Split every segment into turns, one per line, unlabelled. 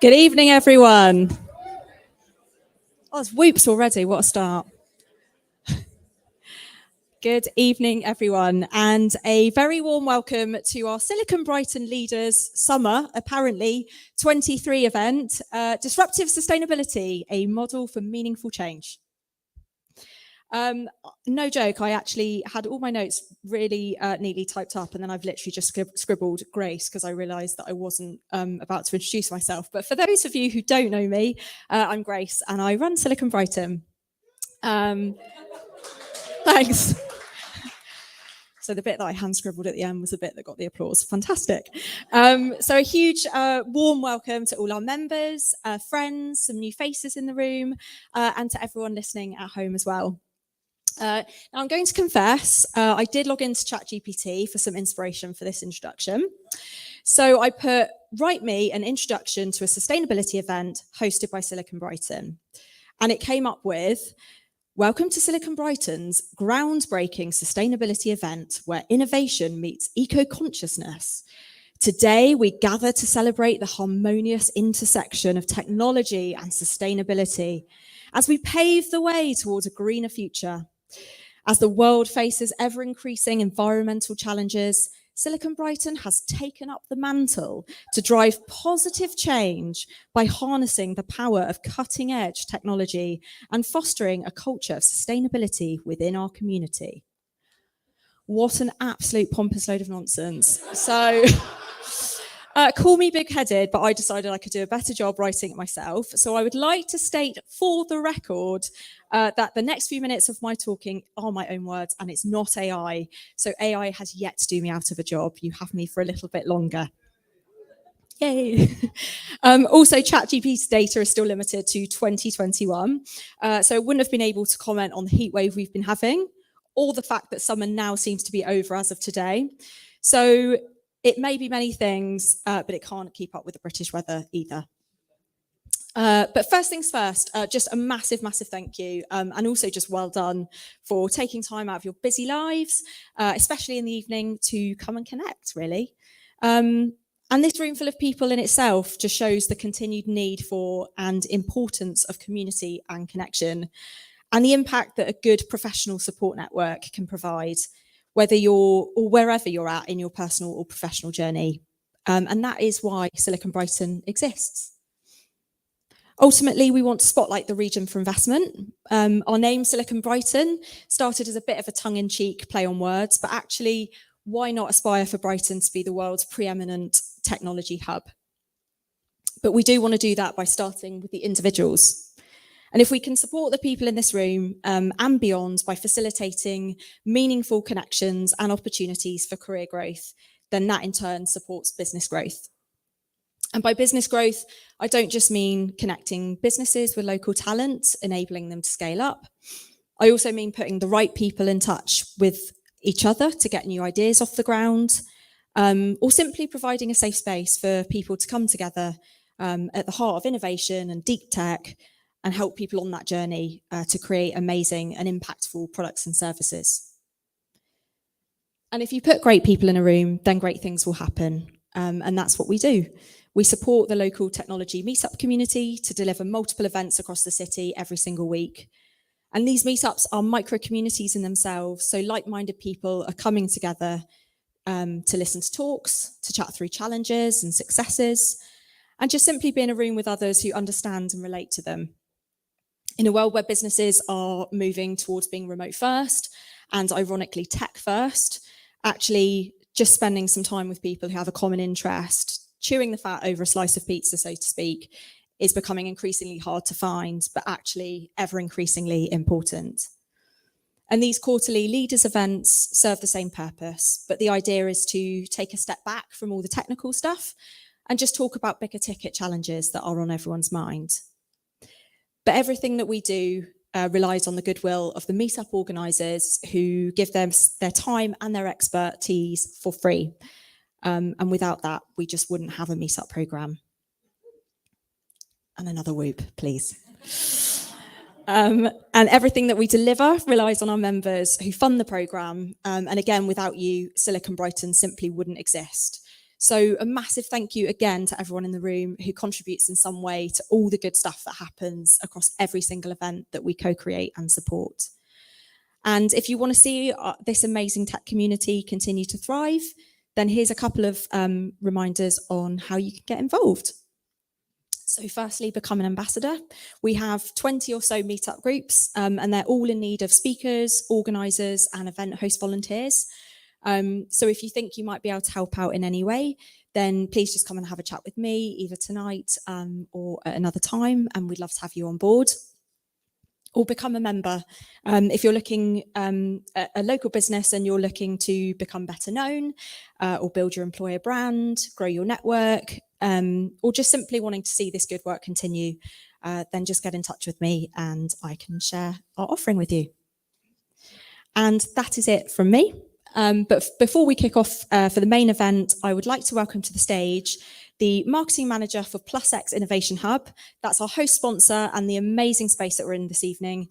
Good evening, everyone. Oh, there's whoops already. What a start. Good evening, everyone, and a very warm welcome to our Silicon Brighton Leaders Summer, apparently, 23 event, Disruptive Sustainability, a model for meaningful change. No joke, I actually had all my notes really neatly typed up, and then I've literally just scribbled Grace because I realised that I wasn't about to introduce myself. But for those of you who don't know me, I'm Grace, and I run Silicon Brighton. Thanks. So the bit that I hand scribbled at the end was the bit that got the applause. Fantastic. So a huge warm welcome to all our members, friends, some new faces in the room, and to everyone listening at home as well. Now I'm going to confess, I did log into ChatGPT for some inspiration for this introduction. So I put, write me an introduction to a sustainability event hosted by Silicon Brighton. And it came up with, welcome to Silicon Brighton's groundbreaking sustainability event where innovation meets eco-consciousness. Today, we gather to celebrate the harmonious intersection of technology and sustainability as we pave the way towards a greener future. As the world faces ever-increasing environmental challenges, Silicon Brighton has taken up the mantle to drive positive change by harnessing the power of cutting-edge technology and fostering a culture of sustainability within our community. What an absolute pompous load of nonsense. So, call me big-headed, but I decided I could do a better job writing it myself. So I would like to state for the record that the next few minutes of my talking are my own words, and it's not AI. So AI has yet to do me out of a job. You have me for a little bit longer. Yay. Also, ChatGPT's data is still limited to 2021. So it wouldn't have been able to comment on the heat wave we've been having, or the fact that summer now seems to be over as of today. So it may be many things, but it can't keep up with the British weather either. But first things first, just a massive, massive thank you, and also just well done for taking time out of your busy lives, especially in the evening, to come and connect, really. And this room full of people in itself just shows the continued need for and importance of community and connection, and the impact that a good professional support network can provide, whether you're or wherever you're at in your personal or professional journey. And that is why Silicon Brighton exists. Ultimately, we want to spotlight the region for investment. Our name, Silicon Brighton, started as a bit of a tongue-in-cheek play on words, but actually, why not aspire for Brighton to be the world's preeminent technology hub? But we do want to do that by starting with the individuals. And if we can support the people in this room and beyond by facilitating meaningful connections and opportunities for career growth, then that in turn supports business growth. And by business growth, I don't just mean connecting businesses with local talent, enabling them to scale up. I also mean putting the right people in touch with each other to get new ideas off the ground, or simply providing a safe space for people to come together at the heart of innovation and deep tech, and help people on that journey to create amazing and impactful products and services. And if you put great people in a room, then great things will happen. And that's what we do. We support the local technology meetup community to deliver multiple events across the city every single week. And these meetups are micro communities in themselves. So like-minded people are coming together to listen to talks, to chat through challenges and successes, and just simply be in a room with others who understand and relate to them. In a world where businesses are moving towards being remote first and ironically tech first, actually just spending some time with people who have a common interest, chewing the fat over a slice of pizza, so to speak, is becoming increasingly hard to find, but actually ever increasingly important. And these quarterly leaders events serve the same purpose, but the idea is to take a step back from all the technical stuff and just talk about bigger ticket challenges that are on everyone's mind. But everything that we do relies on the goodwill of the meetup organisers who give them their time and their expertise for free. And without that, we just wouldn't have a meetup programme. And another whoop, please. And everything that we deliver relies on our members who fund the programme. And again, without you, Silicon Brighton simply wouldn't exist. So a massive thank you again to everyone in the room who contributes in some way to all the good stuff that happens across every single event that we co-create and support. And if you want to see this amazing tech community continue to thrive, then here's a couple of reminders on how you can get involved. So firstly, become an ambassador. We have 20 or so meetup groups, and they're all in need of speakers, organisers, and event host volunteers. So if you think you might be able to help out in any way, then please just come and have a chat with me, either tonight or at another time, and we'd love to have you on board. Or become a member. If you're looking at a local business and you're looking to become better known or build your employer brand, grow your network, or just simply wanting to see this good work continue, then just get in touch with me and I can share our offering with you. And that is it from me. But before we kick off for the main event, I would like to welcome to the stage the marketing manager for PlusX Innovation Hub. That's our host sponsor and the amazing space that we're in this evening.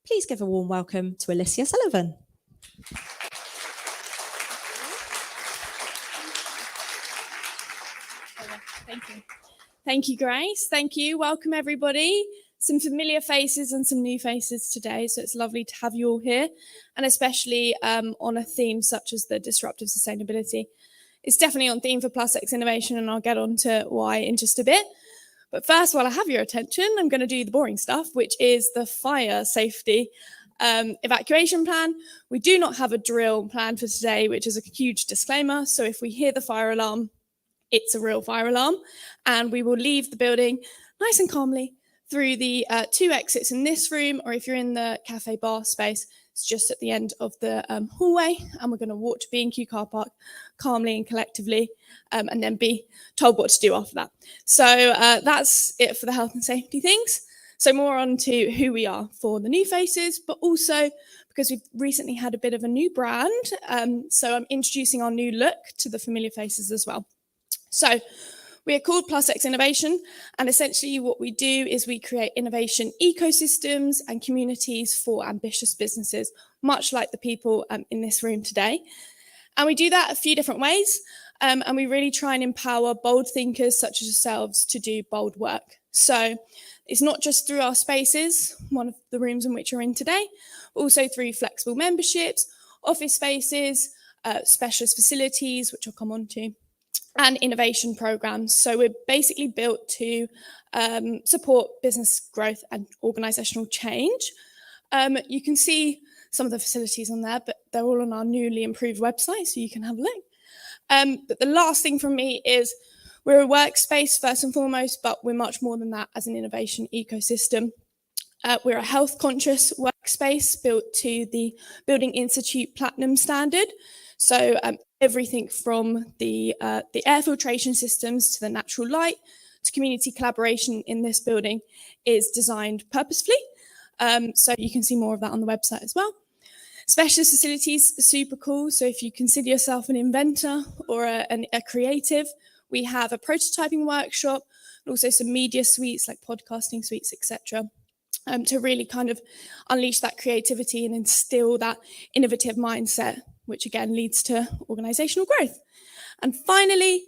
Please give a warm welcome to Alicia Sullivan.
Thank you. Thank you, Grace. Thank you. Welcome, everybody. Some familiar faces and some new faces today, so it's lovely to have you all here, and especially on a theme such as the disruptive sustainability. It's definitely on theme for PlusX Innovation, and I'll get on to why in just a bit. But first, while I have your attention, I'm going to do the boring stuff, which is the fire safety evacuation plan. We do not have a drill plan for today, which is a huge disclaimer. So if we hear the fire alarm, it's a real fire alarm, and we will leave the building nice and calmly through the 2 exits in this room, or if you're in the cafe bar space, it's just at the end of the hallway, and we're going to walk to B&Q car park calmly and collectively, and then be told what to do after that. So that's it for the health and safety things. So more on to who we are for the new faces, but also because we've recently had a bit of a new brand. So I'm introducing our new look to the familiar faces as well. So we are called PlusX Innovation, and essentially what we do is we create innovation ecosystems and communities for ambitious businesses, much like the people in this room today. And we do that a few different ways, and we really try and empower bold thinkers such as yourselves to do bold work. So it's not just through our spaces, one of the rooms in which you're in today, but also through flexible memberships, office spaces, specialist facilities, which I'll come on to, and innovation programs. So we're basically built to support business growth and organizational change. You can see some of the facilities on there, but they're all on our newly improved website, so you can have a look. But the last thing from me is we're a workspace first and foremost, but we're much more than that as an innovation ecosystem. We're a health-conscious workspace built to the Building Institute Platinum standard. So everything from the air filtration systems to the natural light to community collaboration in this building is designed purposefully. So you can see more of that on the website as well. Specialist facilities are super cool. So if you consider yourself an inventor or a creative, we have a prototyping workshop and also some media suites like podcasting suites, etc. To really kind of unleash that creativity and instill that innovative mindset, which again leads to organizational growth. And finally,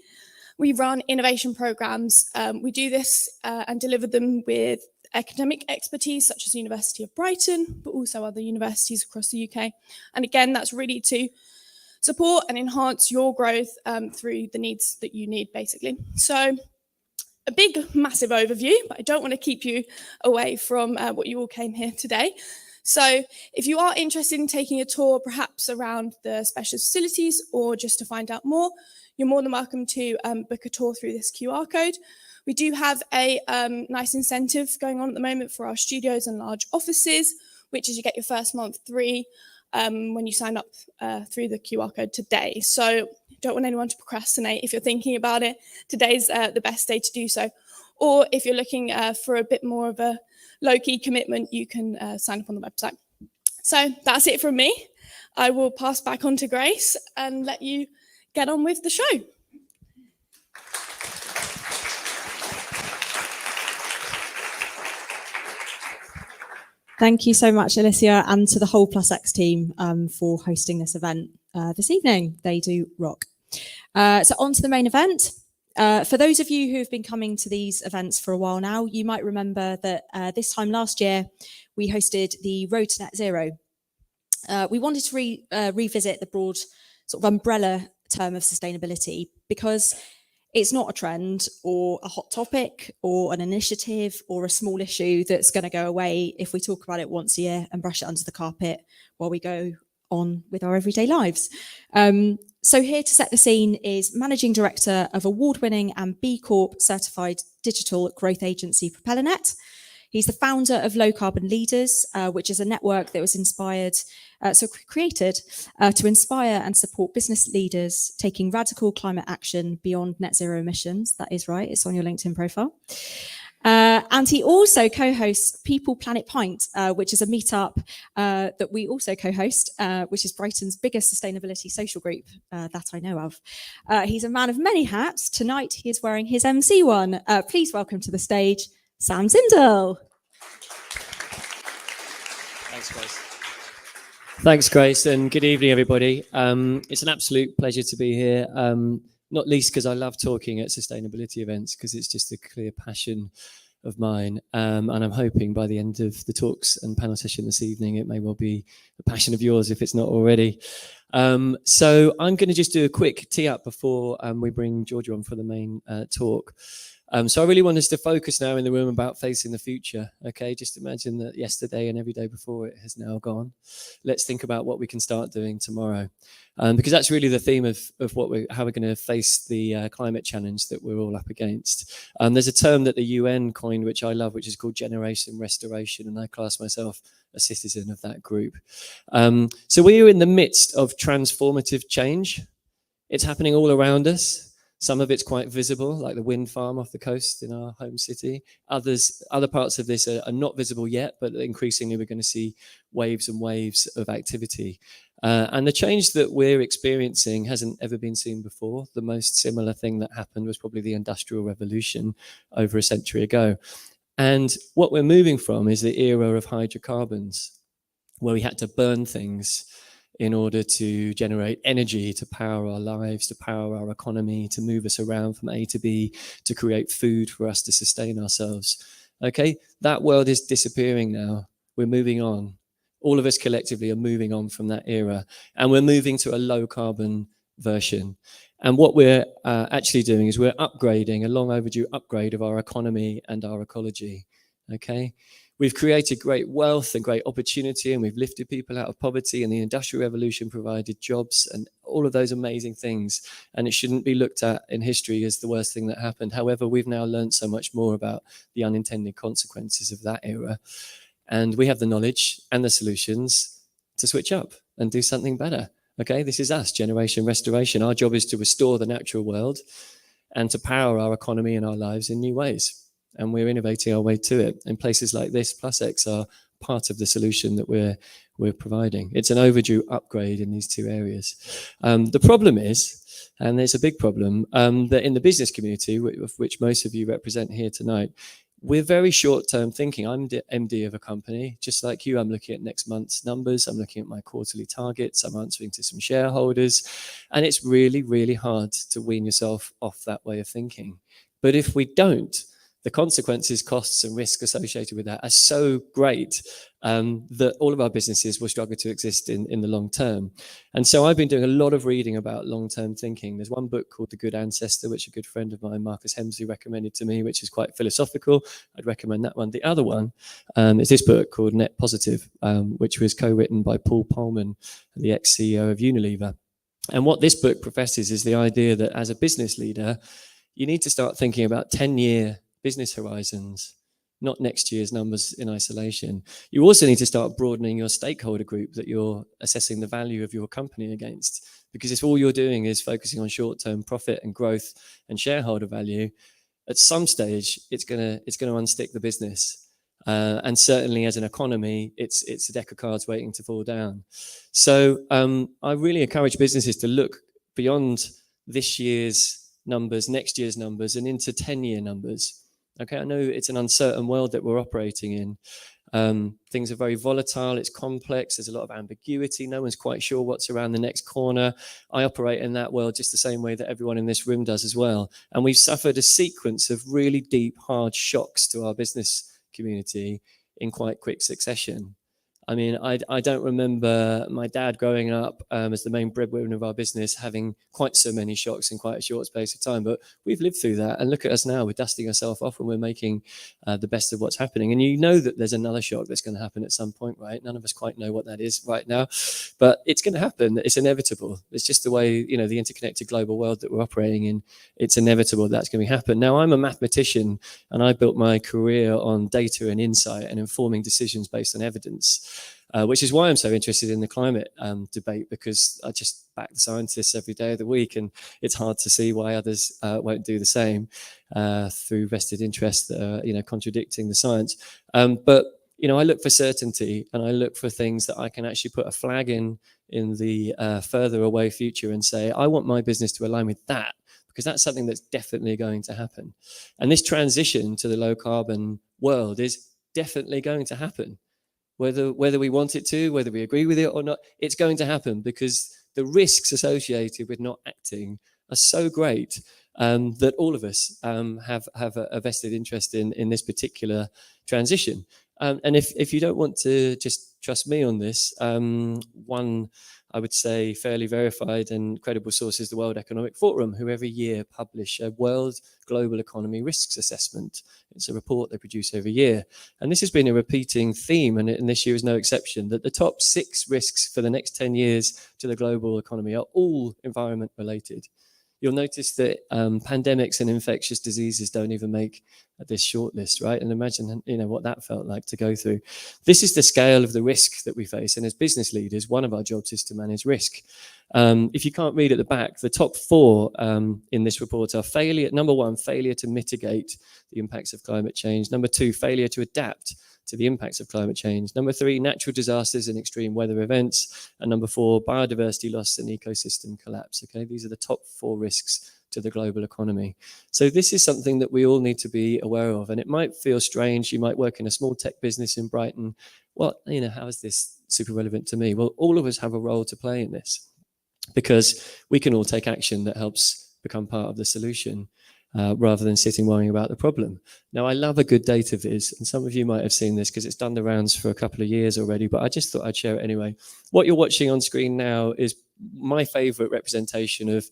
we run innovation programs. We do this and deliver them with academic expertise, such as the University of Brighton, but also other universities across the UK. And again, that's really to support and enhance your growth through the needs that you need, basically. So a big, massive overview, but I don't want to keep you away from what you all came here today. So if you are interested in taking a tour, perhaps around the specialist facilities or just to find out more, you're more than welcome to book a tour through this QR code. We do have a nice incentive going on at the moment for our studios and large offices, which is you get your first month free when you sign up through the QR code today. So don't want anyone to procrastinate. If you're thinking about it, today's the best day to do so. Or if you're looking for a bit more of a low-key commitment, you can sign up on the website. So that's it from me. I will pass back on to Grace and let you get on with the show.
Thank you so much, Alicia, and to the whole PlusX team for hosting this event this evening. They do rock. So on to the main event. For those of you who have been coming to these events for a while now, you might remember that this time last year, we hosted the Road to Net Zero. We wanted to revisit the broad sort of umbrella term of sustainability because it's not a trend or a hot topic or an initiative or a small issue that's going to go away if we talk about it once a year and brush it under the carpet while we go on with our everyday lives. So here to set the scene is Managing Director of award-winning and B Corp certified digital growth agency PropellerNet. He's the founder of Low Carbon Leaders, which is a network that was created to inspire and support business leaders taking radical climate action beyond net zero emissions. That is right, it's on your LinkedIn profile. And he also co-hosts People Planet Pint, which is a meetup that we also co-host, which is Brighton's biggest sustainability social group that I know of. He's a man of many hats. Tonight he is wearing his MC one. Please welcome to the stage, Sam Zindel.
Thanks, Grace. Thanks, Grace, and good evening, everybody. It's an absolute pleasure to be here, not least because I love talking at sustainability events because it's just a clear passion of mine. And I'm hoping by the end of the talks and panel session this evening, it may well be a passion of yours if it's not already. So I'm going to just do a quick tee up before we bring Georgia on for the main talk. So I really want us to focus now in the room about facing the future. Okay, just imagine that yesterday and every day before it has now gone. Let's think about what we can start doing tomorrow, because that's really the theme of how we're going to face the climate challenge that we're all up against. There's a term that the UN coined, which I love, which is called generation restoration, and I class myself a citizen of that group. So we are in the midst of transformative change. It's happening all around us. Some of it's quite visible, like the wind farm off the coast in our home city. Other parts of this are not visible yet, but increasingly we're going to see waves and waves of activity. And the change that we're experiencing hasn't ever been seen before. The most similar thing that happened was probably the Industrial Revolution over a century ago. And what we're moving from is the era of hydrocarbons, where we had to burn things in order to generate energy, to power our lives, to power our economy, to move us around from A to B, to create food for us to sustain ourselves. Okay, that world is disappearing now. We're moving on. All of us collectively are moving on from that era, and we're moving to a low carbon version. And what we're actually doing is we're upgrading, a long overdue upgrade of our economy and our ecology. Okay. We've created great wealth and great opportunity, and we've lifted people out of poverty, and the Industrial Revolution provided jobs and all of those amazing things. And it shouldn't be looked at in history as the worst thing that happened. However, we've now learned so much more about the unintended consequences of that era. And we have the knowledge and the solutions to switch up and do something better. Okay, this is us, Generation Restoration. Our job is to restore the natural world and to power our economy and our lives in new ways. And we're innovating our way to it. And places like this, PlusX, are part of the solution that we're providing. It's an overdue upgrade in these two areas. The problem is, and there's a big problem, that in the business community, of which most of you represent here tonight, we're very short-term thinking. I'm the MD of a company. Just like you, I'm looking at next month's numbers. I'm looking at my quarterly targets. I'm answering to some shareholders. And it's really, really hard to wean yourself off that way of thinking. But if we don't, the consequences, costs, and risk associated with that are so great that all of our businesses will struggle to exist in the long term. And so I've been doing a lot of reading about long-term thinking. There's one book called The Good Ancestor, which a good friend of mine, Marcus Hemsley, recommended to me, which is quite philosophical. I'd recommend that one. The other one is this book called Net Positive, which was co-written by Paul Polman, the ex-CEO of Unilever. And what this book professes is the idea that as a business leader, you need to start thinking about 10-year business horizons, not next year's numbers in isolation. You also need to start broadening your stakeholder group that you're assessing the value of your company against. Because if all you're doing is focusing on short-term profit and growth and shareholder value, at some stage it's gonna unstick the business. And certainly as an economy, it's a deck of cards waiting to fall down. So I really encourage businesses to look beyond this year's numbers, next year's numbers, and into 10-year numbers. Okay, I know it's an uncertain world that we're operating in, Things are very volatile, it's complex, there's a lot of ambiguity, no one's quite sure what's around the next corner. I operate in that world just the same way that everyone in this room does as well. And we've suffered a sequence of really deep, hard shocks to our business community in quite quick succession. I mean, I don't remember my dad growing up as the main breadwinner of our business having quite so many shocks in quite a short space of time. But we've lived through that. And look at us now. We're dusting ourselves off and we're making the best of what's happening. And you know that there's another shock that's going to happen at some point, right? None of us quite know what that is right now. But it's going to happen. It's inevitable. It's just the way, you know, the interconnected global world that we're operating in. It's inevitable that's going to happen. Now, I'm a mathematician and I built my career on data and insight and informing decisions based on evidence. Which is why I'm so interested in the climate debate, because I just back the scientists every day of the week, and it's hard to see why others won't do the same through vested interests that are, you know, contradicting the science. But you know, I look for certainty, and I look for things that I can actually put a flag in the further away future and say, I want my business to align with that, because that's something that's definitely going to happen. And this transition to the low carbon world is definitely going to happen. Whether we want it to, whether we agree with it or not, it's going to happen, because the risks associated with not acting are so great that all of us have a vested interest in this particular transition. And if you don't want to just trust me on this, one, I would say, fairly verified and credible source is the World Economic Forum, who every year publish a World Global Economy Risks Assessment. It's a report they produce every year. And this has been a repeating theme, and this year is no exception, that the top 6 risks for the next 10 years to the global economy are all environment related. You'll notice that pandemics and infectious diseases don't even make this short list, right? And imagine, you know, what that felt like to go through. This is the scale of the risk that we face. And as business leaders, one of our jobs is to manage risk. If you can't read at the back, the top 4 in this report are failure. Number 1, failure to mitigate the impacts of climate change. Number 2, failure to adapt to the impacts of climate change. Number 3, natural disasters and extreme weather events. And number 4, biodiversity loss and ecosystem collapse. Okay, these are the top 4 risks to the global economy. So this is something that we all need to be aware of. And it might feel strange. You might work in a small tech business in Brighton. Well, you know, how is this super relevant to me? Well, all of us have a role to play in this, because we can all take action that helps become part of the solution. Rather than sitting worrying about the problem. Now, I love a good data viz, and some of you might have seen this because it's done the rounds for a couple of years already, but I just thought I'd share it anyway. What you're watching on screen now is my favorite representation of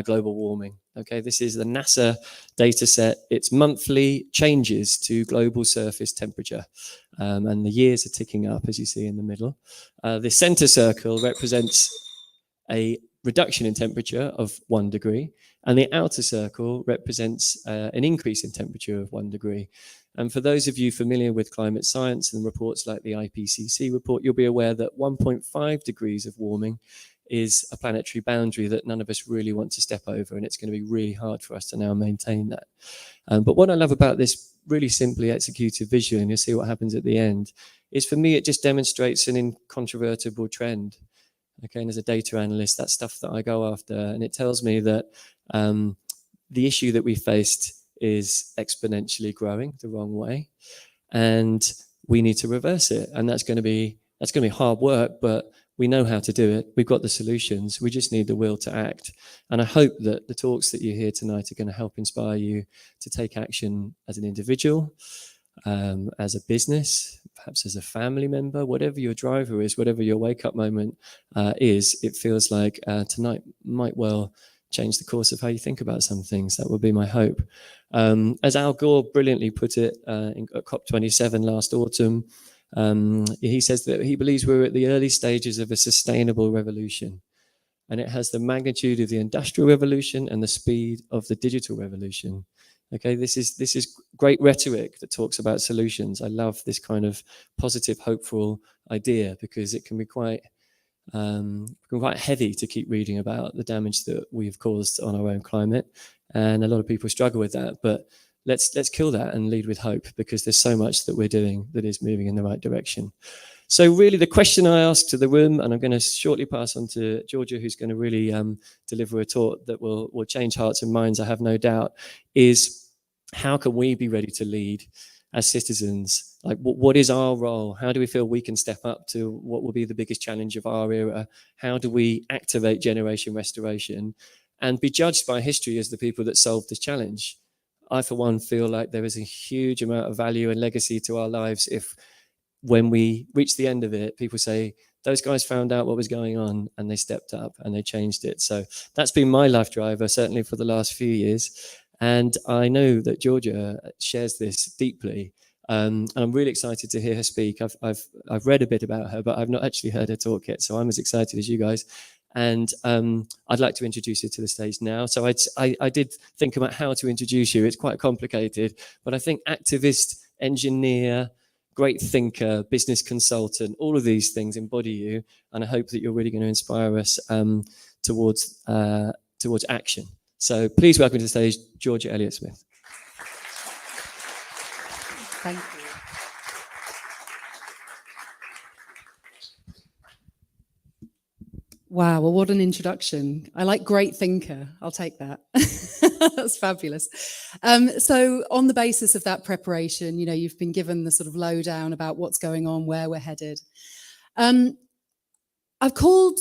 global warming. Okay, this is the NASA data set. It's monthly changes to global surface temperature, and the years are ticking up, as you see in the middle. The center circle represents a reduction in temperature of 1 degree, and the outer circle represents an increase in temperature of 1 degree. And for those of you familiar with climate science and reports like the IPCC report, you'll be aware that 1.5 degrees of warming is a planetary boundary that none of us really want to step over, and it's going to be really hard for us to now maintain that. But what I love about this really simply executed vision, you'll see what happens at the end, is for me it just demonstrates an incontrovertible trend. Okay, and as a data analyst, that's stuff that I go after, and it tells me that the issue that we faced is exponentially growing the wrong way, and we need to reverse it. And that's going to be hard work, but we know how to do it. We've got the solutions. We just need the will to act. And I hope that the talks that you hear tonight are going to help inspire you to take action as an individual, as a business, perhaps as a family member, whatever your driver is, whatever your wake-up moment is. It feels like tonight might well change the course of how you think about some things. That would be my hope. As Al Gore brilliantly put it at COP27 last autumn, he says that he believes we're at the early stages of a sustainable revolution, and it has the magnitude of the industrial revolution and the speed of the digital revolution. Okay, this is great rhetoric that talks about solutions. I love this kind of positive, hopeful idea, because it can be quite heavy to keep reading about the damage that we've caused on our own climate, and a lot of people struggle with that. But let's kill that and lead with hope, because there's so much that we're doing that is moving in the right direction. So really the question I asked to the room, and I'm going to shortly pass on to Georgia, who's going to really deliver a talk that will change hearts and minds, I have no doubt, is how can we be ready to lead as citizens? Like, what is our role? How do we feel we can step up to what will be the biggest challenge of our era? How do we activate generation restoration and be judged by history as the people that solved this challenge? I, for one, feel like there is a huge amount of value and legacy to our lives if, when we reach the end of it, people say, those guys found out what was going on and they stepped up and they changed it. So that's been my life driver, certainly for the last few years. And I know that Georgia shares this deeply. And I'm really excited to hear her speak. I've read a bit about her, but I've not actually heard her talk yet. So I'm as excited as you guys. And I'd like to introduce you to the stage now. So I did think about how to introduce you. It's quite complicated, but I think activist, engineer, great thinker, business consultant, all of these things embody you. And I hope that you're really going to inspire us towards action. So please welcome to the stage, Georgia Elliott-Smith.
Thank you. Wow, well, what an introduction. I like great thinker. I'll take that. That's fabulous. So on the basis of that preparation, you know, you've been given the sort of lowdown about what's going on, where we're headed. I've called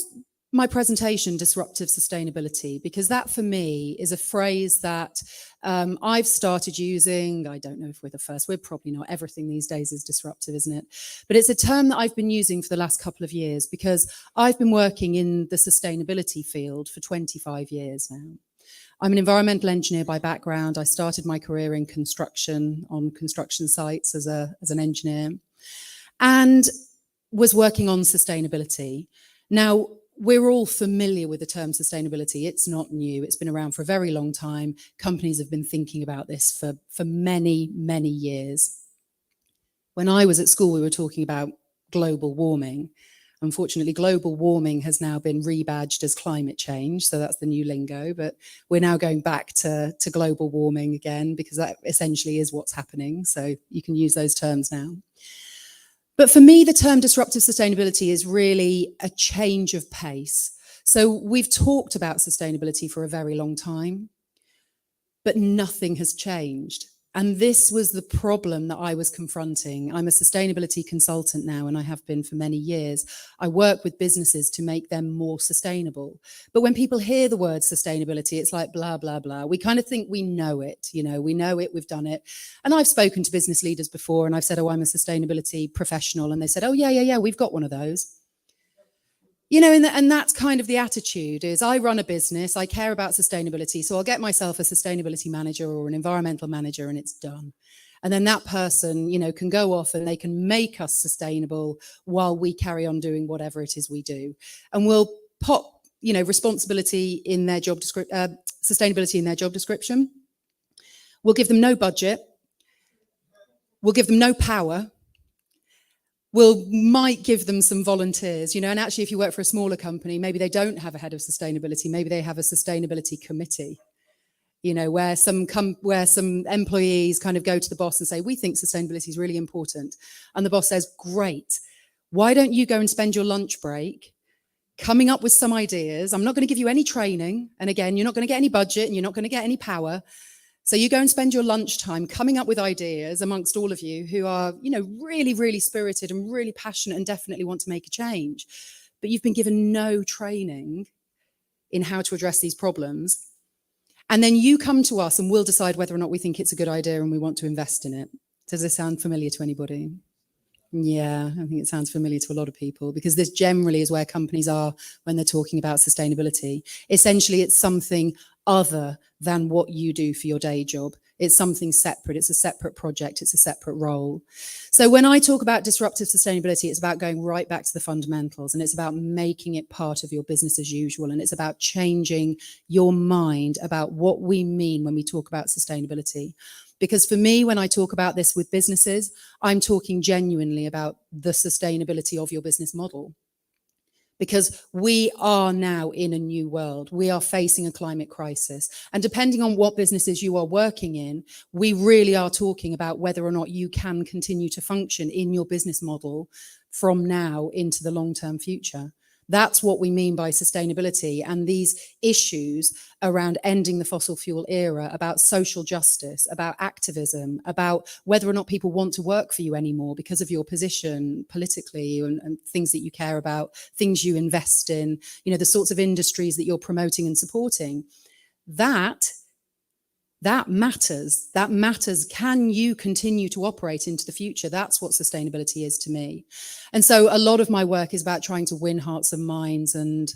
my presentation Disruptive Sustainability because that for me is a phrase that I've started using. I don't know if we're the first, we're probably not. Everything these days is disruptive, isn't it? But it's a term that I've been using for the last couple of years because I've been working in the sustainability field for 25 years now. I'm an environmental engineer by background. I started my career in construction, on construction sites as an engineer, and was working on sustainability. Now, we're all familiar with the term sustainability. It's not new. It's been around for a very long time. Companies have been thinking about this for many, many years. When I was at school, we were talking about global warming. Unfortunately, global warming has now been rebadged as climate change. So that's the new lingo. But we're now going back to global warming again, because that essentially is what's happening. So you can use those terms now. But for me, the term disruptive sustainability is really a change of pace. So we've talked about sustainability for a very long time, but nothing has changed. And this was the problem that I was confronting. I'm a sustainability consultant now, and I have been for many years. I work with businesses to make them more sustainable. But when people hear the word sustainability, it's like blah, blah, blah. We kind of think we know it, you know, we know it, we've done it. And I've spoken to business leaders before and I've said, oh, I'm a sustainability professional. And they said, oh, yeah, we've got one of those. You know, and that's kind of the attitude is I run a business, I care about sustainability, so I'll get myself a sustainability manager or an environmental manager and it's done. And then that person, you know, can go off and they can make us sustainable while we carry on doing whatever it is we do. And we'll pop, you know, responsibility in their job description, sustainability in their job description. We'll give them no budget. We'll give them no power. Might give them some volunteers, you know, and actually if you work for a smaller company, maybe they don't have a head of sustainability, maybe they have a sustainability committee, you know, where some employees kind of go to the boss and say, we think sustainability is really important. And the boss says, great, why don't you go and spend your lunch break coming up with some ideas? I'm not going to give you any training. And again, you're not going to get any budget and you're not going to get any power. So you go and spend your lunchtime coming up with ideas amongst all of you who are, you know, really, really spirited and really passionate and definitely want to make a change. But you've been given no training in how to address these problems. And then you come to us and we'll decide whether or not we think it's a good idea and we want to invest in it. Does this sound familiar to anybody? Yeah, I think it sounds familiar to a lot of people because this generally is where companies are when they're talking about sustainability. Essentially, it's something other than what you do for your day job. It's something separate. It's a separate project. It's a separate role. So when I talk about disruptive sustainability, it's about going right back to the fundamentals and it's about making it part of your business as usual. And it's about changing your mind about what we mean when we talk about sustainability. Because for me, when I talk about this with businesses, I'm talking genuinely about the sustainability of your business model. Because we are now in a new world. We are facing a climate crisis. And depending on what businesses you are working in, we really are talking about whether or not you can continue to function in your business model from now into the long-term future. That's what we mean by sustainability. And these issues around ending the fossil fuel era, about social justice, about activism, about whether or not people want to work for you anymore because of your position politically and things that you care about, things you invest in, the sorts of industries that you're promoting and supporting. That matters. That matters. Can you continue to operate into the future? That's what sustainability is to me. And so a lot of my work is about trying to win hearts and minds, and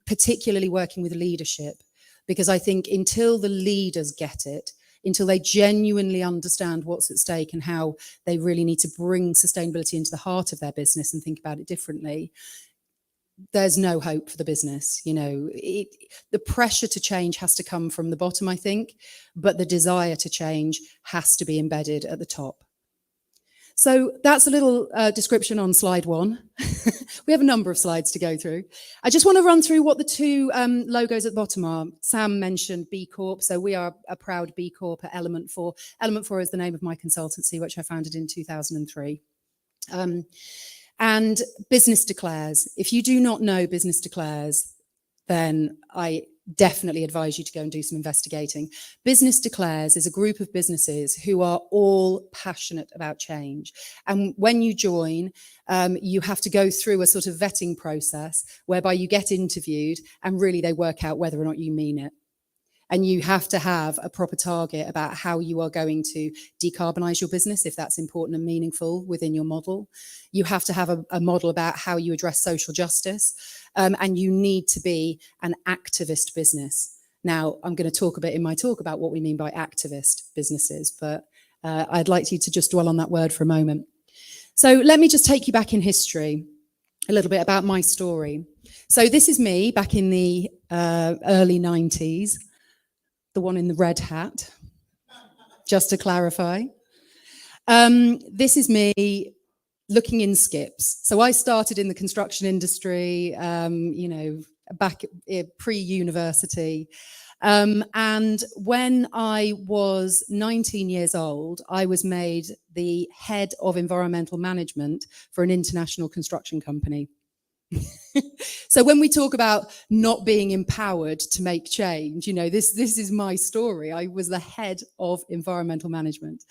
particularly working with leadership, because I think until the leaders get it, until they genuinely understand what's at stake and how they really need to bring sustainability into the heart of their business and think about it differently, there's no hope for the business. The pressure to change has to come from the bottom, I think, but the desire to change has to be embedded at the top. So that's a little description on slide 1. We have a number of slides to go through. I just want to run through what the two logos at the bottom are. Sam mentioned B Corp. So we are a proud B Corp at Element 4. Element 4 is the name of my consultancy, which I founded in 2003. And Business Declares. If you do not know Business Declares, then I definitely advise you to go and do some investigating. Business Declares is a group of businesses who are all passionate about change. And when you join, you have to go through a sort of vetting process whereby you get interviewed and really they work out whether or not you mean it. And you have to have a proper target about how you are going to decarbonize your business, if that's important and meaningful within your model. You have to have a model about how you address social justice. And you need to be an activist business. Now, I'm going to talk a bit in my talk about what we mean by activist businesses, but I'd like you to just dwell on that word for a moment. So let me just take you back in history, a little bit about my story. So this is me back in the early 90s. The one in the red hat, just to clarify. This is me looking in skips. So I started in the construction industry, back pre-university. And when I was 19 years old, I was made the head of environmental management for an international construction company. So when we talk about not being empowered to make change, this is my story. I was the head of environmental management.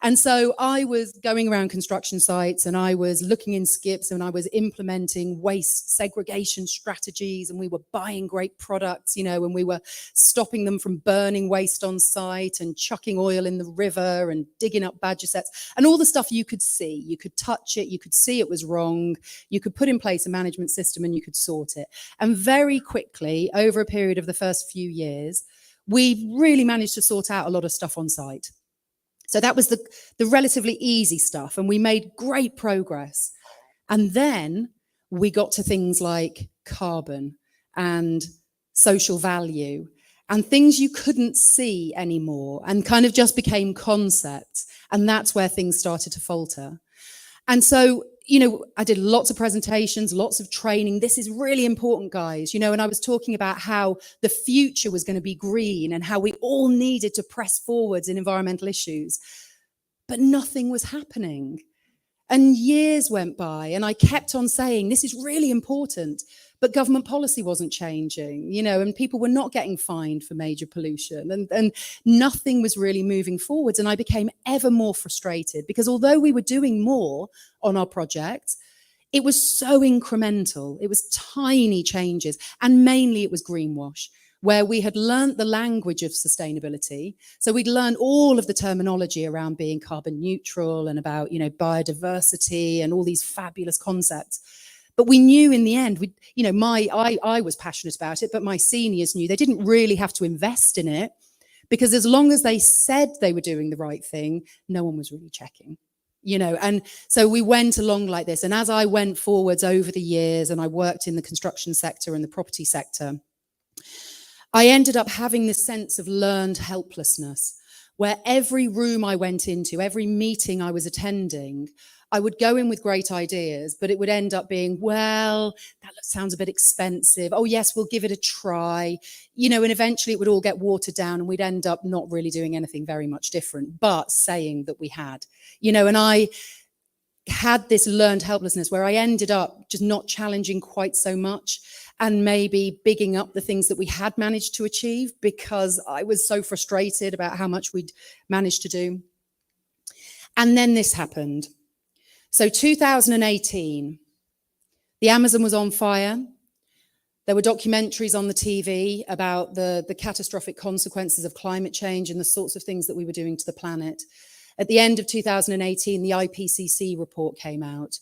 And so I was going around construction sites and I was looking in skips and I was implementing waste segregation strategies, and we were buying great products, and we were stopping them from burning waste on site and chucking oil in the river and digging up badger sets and all the stuff you could see. You could touch it, you could see it was wrong, you could put in place a management system and you could sort it. And very quickly, over a period of the first few years, we really managed to sort out a lot of stuff on site. So that was the relatively easy stuff, and we made great progress. And then we got to things like carbon and social value and things you couldn't see anymore and kind of just became concepts. And that's where things started to falter. And so, I did lots of presentations, lots of training. This is really important, guys, and I was talking about how the future was going to be green and how we all needed to press forwards in environmental issues. But nothing was happening. And years went by and I kept on saying, this is really important, but government policy wasn't changing, and people were not getting fined for major pollution and nothing was really moving forwards. And I became ever more frustrated because although we were doing more on our projects, it was so incremental. It was tiny changes, and mainly it was greenwash, where we had learned the language of sustainability. So we'd learned all of the terminology around being carbon neutral and about, biodiversity and all these fabulous concepts. But we knew in the end, I was passionate about it, but my seniors knew they didn't really have to invest in it because as long as they said they were doing the right thing, no one was really checking. And so we went along like this. And as I went forwards over the years and I worked in the construction sector and the property sector, I ended up having this sense of learned helplessness, where every room I went into, every meeting I was attending, I would go in with great ideas, but it would end up being, well, that sounds a bit expensive. Oh, yes, we'll give it a try. And eventually it would all get watered down and we'd end up not really doing anything very much different, but saying that we had, and had this learned helplessness where I ended up just not challenging quite so much and maybe bigging up the things that we had managed to achieve because I was so frustrated about how much we'd managed to do. And then this happened. So 2018, the Amazon was on fire. There were documentaries on the TV about the catastrophic consequences of climate change and the sorts of things that we were doing to the planet. At the end of 2018, the IPCC report came out,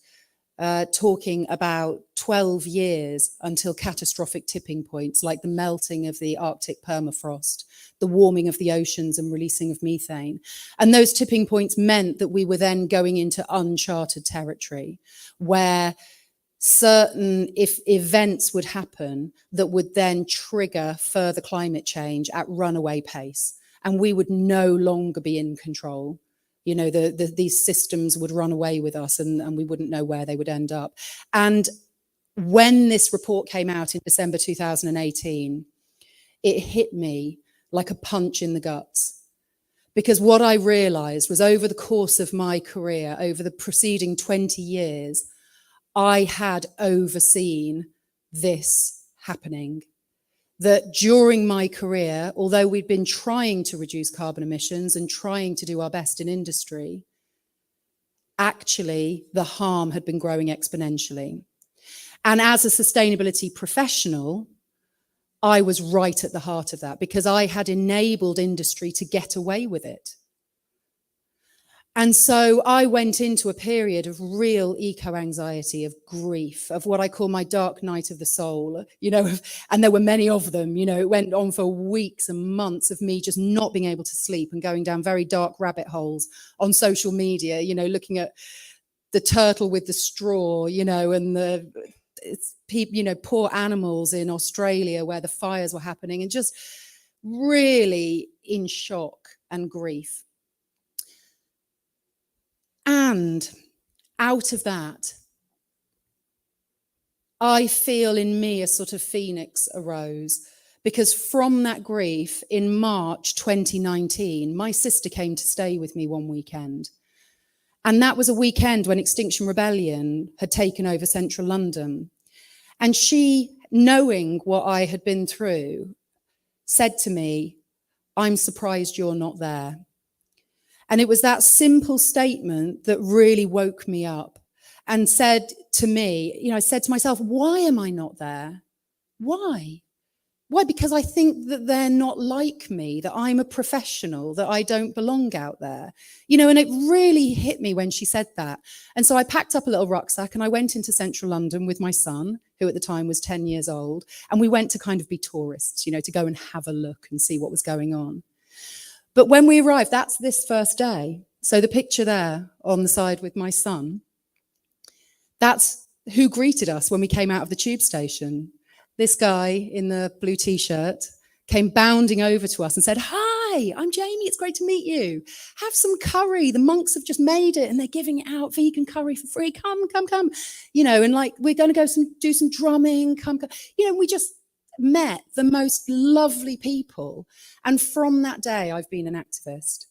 talking about 12 years until catastrophic tipping points, like the melting of the Arctic permafrost, the warming of the oceans and releasing of methane. And those tipping points meant that we were then going into uncharted territory, where certain events would happen that would then trigger further climate change at runaway pace, and we would no longer be in control. You know, these systems would run away with us, and we wouldn't know where they would end up. And when this report came out in December 2018, it hit me like a punch in the guts. Because what I realized was, over the course of my career, over the preceding 20 years, I had overseen this happening. That during my career, although we'd been trying to reduce carbon emissions and trying to do our best in industry, actually the harm had been growing exponentially. And as a sustainability professional, I was right at the heart of that because I had enabled industry to get away with it. And so I went into a period of real eco-anxiety, of grief, of what I call my dark night of the soul, you know, and there were many of them. You know, it went on for weeks and months of me just not being able to sleep and going down very dark rabbit holes on social media, you know, looking at the turtle with the straw, you know, and you know, poor animals in Australia where the fires were happening, and just really in shock and grief. And out of that, I feel in me a sort of phoenix arose, because from that grief in March 2019, my sister came to stay with me one weekend. And that was a weekend when Extinction Rebellion had taken over central London. And she, knowing what I had been through, said to me, "I'm surprised you're not there." And it was that simple statement that really woke me up and said to me, you know, I said to myself, why am I not there? Why? Why? Because I think that they're not like me, that I'm a professional, that I don't belong out there. You know, and it really hit me when she said that. And so I packed up a little rucksack and I went into central London with my son, who at the time was 10 years old. And we went to kind of be tourists, you know, to go and have a look and see what was going on. But when we arrived, that's this first day. So the picture there on the side with my son, that's who greeted us when we came out of the tube station. This guy in the blue t-shirt came bounding over to us and said, "Hi, I'm Jamie. It's great to meet you. Have some curry. The monks have just made it and they're giving it out, vegan curry for free. Come, come, come." You know, and like, we're going to do some drumming. Come. You know, we just met the most lovely people. And from that day, I've been an activist,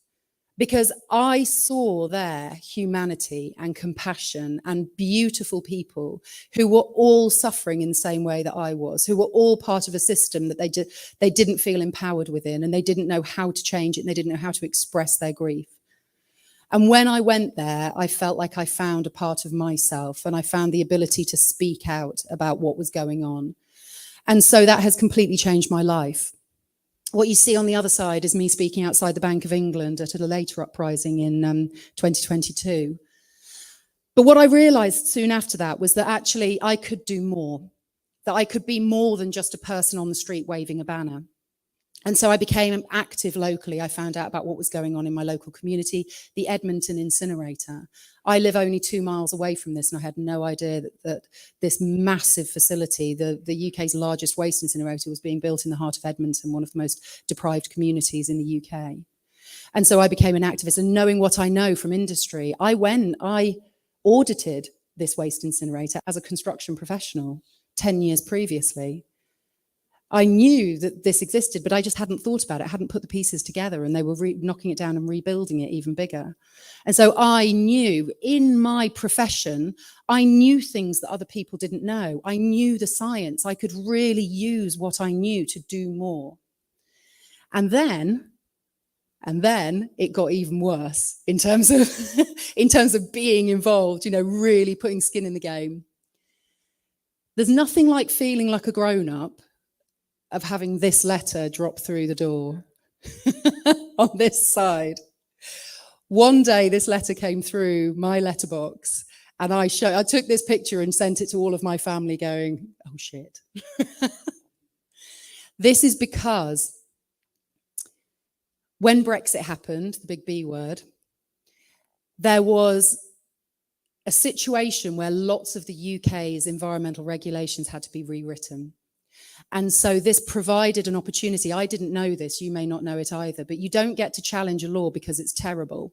because I saw there humanity and compassion and beautiful people who were all suffering in the same way that I was, who were all part of a system that they didn't feel empowered within, and they didn't know how to change it, and they didn't know how to express their grief. And when I went there, I felt like I found a part of myself, and I found the ability to speak out about what was going on. And so that has completely changed my life. What you see on the other side is me speaking outside the Bank of England at a later uprising in 2022. But what I realized soon after that was that actually I could do more, that I could be more than just a person on the street waving a banner. And so I became active locally. I found out about what was going on in my local community, the Edmonton incinerator. I live only 2 miles away from this, and I had no idea that this massive facility, the UK's largest waste incinerator, was being built in the heart of Edmonton, one of the most deprived communities in the UK. And so I became an activist, and knowing what I know from industry, I audited this waste incinerator as a construction professional 10 years previously. I knew that this existed, but I just hadn't thought about it. I hadn't put the pieces together, and they were knocking it down and rebuilding it even bigger. And so I knew in my profession, I knew things that other people didn't know. I knew the science. I could really use what I knew to do more. And then it got even worse in terms of being involved, really putting skin in the game. There's nothing like feeling like a grown-up of having this letter drop through the door on this side. One day this letter came through my letterbox, and I took this picture and sent it to all of my family going, oh shit. This is because when Brexit happened, the big B word, there was a situation where lots of the UK's environmental regulations had to be rewritten. And so this provided an opportunity. I didn't know this, you may not know it either, but you don't get to challenge a law because it's terrible.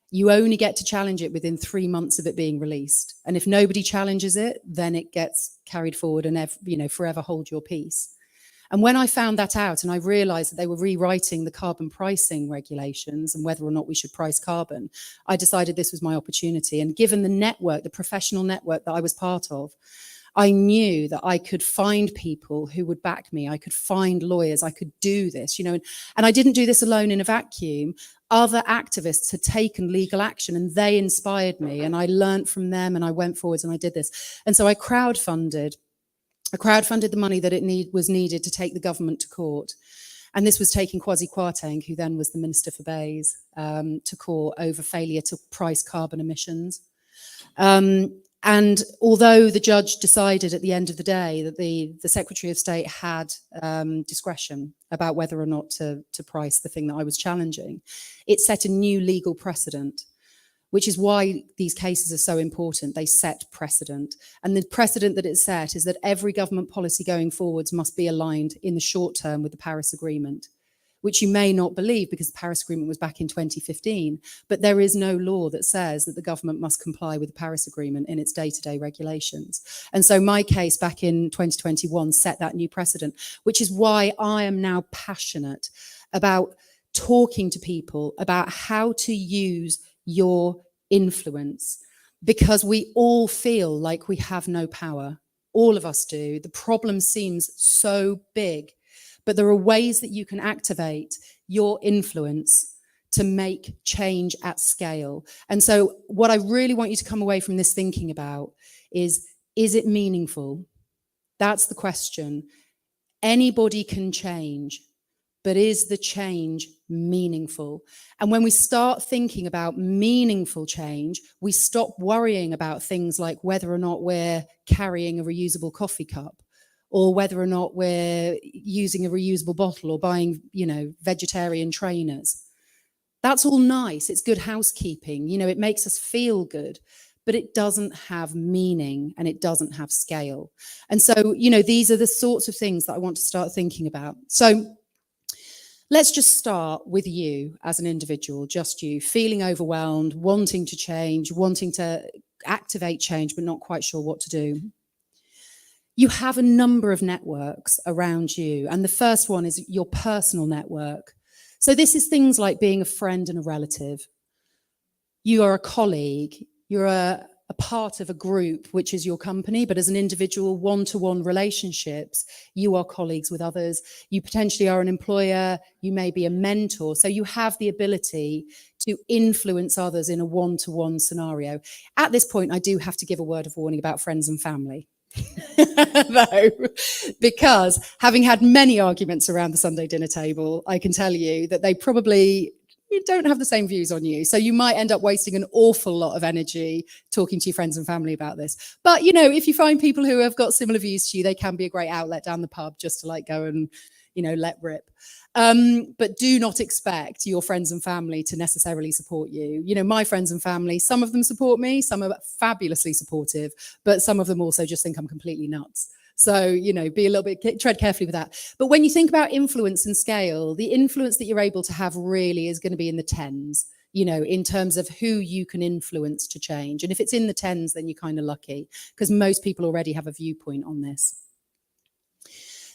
You only get to challenge it within 3 months of it being released. And if nobody challenges it, then it gets carried forward and forever hold your peace. And when I found that out and I realized that they were rewriting the carbon pricing regulations and whether or not we should price carbon, I decided this was my opportunity. And given the network, the professional network that I was part of, I knew that I could find people who would back me. I could find lawyers. I could do this, and I didn't do this alone in a vacuum. Other activists had taken legal action and they inspired me, and I learned from them and I went forwards and I did this. And so I crowdfunded the money that was needed to take the government to court. And this was taking Kwasi Kwarteng, who then was the Minister for Bays, to court over failure to price carbon emissions. And although the judge decided at the end of the day that the Secretary of State had discretion about whether or not to price the thing that I was challenging, it set a new legal precedent, which is why these cases are so important. They set precedent. And the precedent that it set is that every government policy going forwards must be aligned in the short term with the Paris Agreement, which you may not believe because the Paris Agreement was back in 2015, but there is no law that says that the government must comply with the Paris Agreement in its day-to-day regulations. And so my case back in 2021 set that new precedent, which is why I am now passionate about talking to people about how to use your influence, because we all feel like we have no power. All of us do. The problem seems so big. But there are ways that you can activate your influence to make change at scale. And so what I really want you to come away from this thinking about is it meaningful? That's the question. Anybody can change, but is the change meaningful? And when we start thinking about meaningful change, we stop worrying about things like whether or not we're carrying a reusable coffee cup, or whether or not we're using a reusable bottle or buying, vegetarian trainers. That's all nice. It's good housekeeping. It makes us feel good, but it doesn't have meaning and it doesn't have scale. And so, these are the sorts of things that I want to start thinking about. So let's just start with you as an individual, just you, feeling overwhelmed, wanting to change, wanting to activate change, but not quite sure what to do. You have a number of networks around you, and the first one is your personal network. So this is things like being a friend and a relative. You are a colleague, you're a part of a group, which is your company, but as an individual, one-to-one relationships, you are colleagues with others. You potentially are an employer, you may be a mentor. So you have the ability to influence others in a one-to-one scenario. At this point, I do have to give a word of warning about friends and family. Though, because having had many arguments around the Sunday dinner table, I can tell you that they probably don't have the same views on you. So you might end up wasting an awful lot of energy talking to your friends and family about this. But, if you find people who have got similar views to you, they can be a great outlet down the pub just to go and, let rip. But do not expect your friends and family to necessarily support you. My friends and family, some of them support me, some are fabulously supportive, but some of them also just think I'm completely nuts. So, be a little bit, tread carefully with that. But when you think about influence and scale, the influence that you're able to have really is going to be in the tens, in terms of who you can influence to change. And if it's in the tens, then you're kind of lucky because most people already have a viewpoint on this.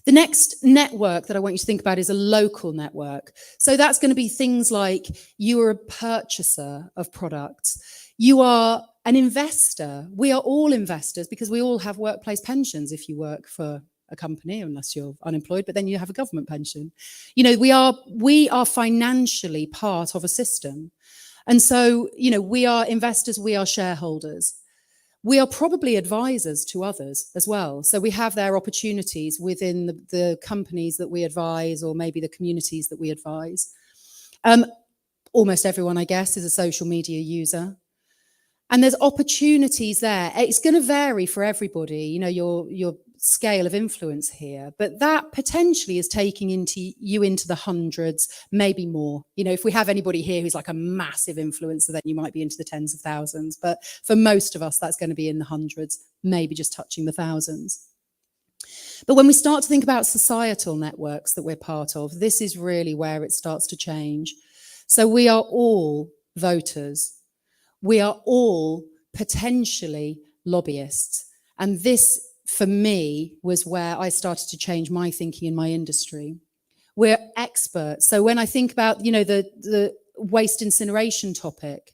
The next network that I want you to think about is a local network. So that's going to be things like you are a purchaser of products. You are an investor. We are all investors because we all have workplace pensions if you work for a company, unless you're unemployed, but then you have a government pension. You know, we are financially part of a system. And so, you know, we are investors, we are shareholders. We are probably advisors to others as well. So we have their opportunities within the companies that we advise, or maybe the communities that we advise. Almost everyone, I guess, is a social media user. And there's opportunities there. It's going to vary for everybody, you know, your scale of influence here, but that potentially is taking you into the hundreds, maybe more. You know, if we have anybody here who's like a massive influencer, then you might be into the tens of thousands. But for most of us, that's going to be in the hundreds, maybe just touching the thousands. But when we start to think about societal networks that we're part of, this is really where it starts to change. So we are all voters. We are all potentially lobbyists. And this, for me, was where I started to change my thinking in my industry. We're experts. So when I think about, you know, the waste incineration topic,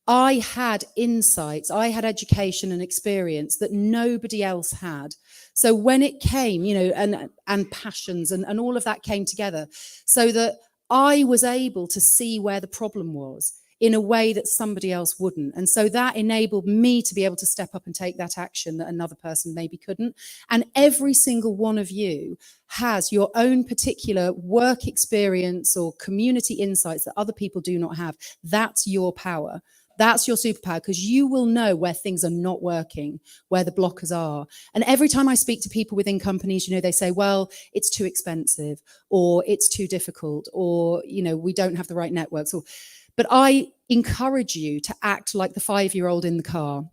I had insights, I had education and experience that nobody else had. So when it came, you know, and passions and all of that came together, so that I was able to see where the problem was in a way that somebody else wouldn't. And so that enabled me to be able to step up and take that action that another person maybe couldn't. And every single one of you has your own particular work experience or community insights that other people do not have. That's your power. That's your superpower, because you will know where things are not working, where the blockers are. And every time I speak to people within companies, you know, they say, well, it's too expensive, or it's too difficult, or, you know, we don't have the right networks. But I encourage you to act like the 5-year-old in the car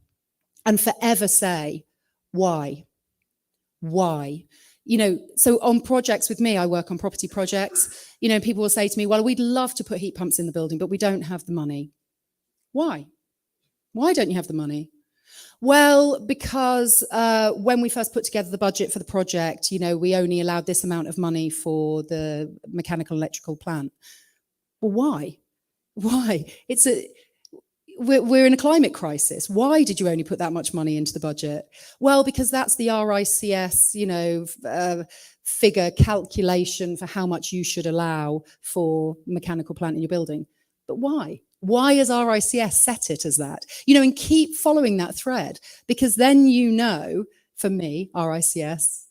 and forever say, why? Why? You know, so on projects with me, I work on property projects, you know, people will say to me, well, we'd love to put heat pumps in the building, but we don't have the money. Why? Why don't you have the money? Well, because when we first put together the budget for the project, you know, we only allowed this amount of money for the mechanical electrical plant. Well, why? Why? We're in a climate crisis. Why did you only put that much money into the budget? Well, because that's the RICS, you know, figure calculation for how much you should allow for mechanical plant in your building. But why? Why has RICS set it as that? You know, and keep following that thread, because then, you know, for me, RICS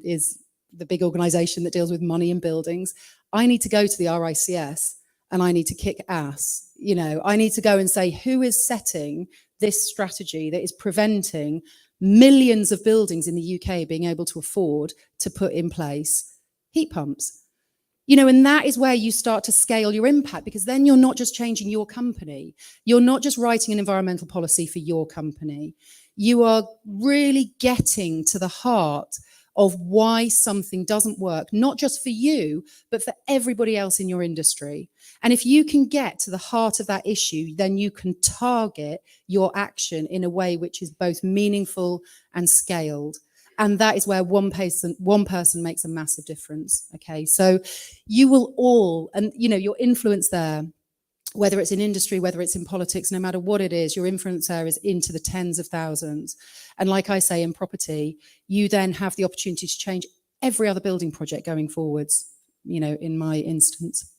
is the big organization that deals with money in buildings. I need to go to the RICS and I need to kick ass. You know, I need to go and say, who is setting this strategy that is preventing millions of buildings in the UK being able to afford to put in place heat pumps? You know, and that is where you start to scale your impact, because then you're not just changing your company. You're not just writing an environmental policy for your company. You are really getting to the heart of why something doesn't work, not just for you, but for everybody else in your industry. And if you can get to the heart of that issue, then you can target your action in a way which is both meaningful and scaled. And that is where one person makes a massive difference. Okay, so you will all, and you know, your influence there, whether it's in industry, whether it's in politics, no matter what it is, your influence there is into the tens of thousands. And like I say, in property, you then have the opportunity to change every other building project going forwards, you know, in my instance.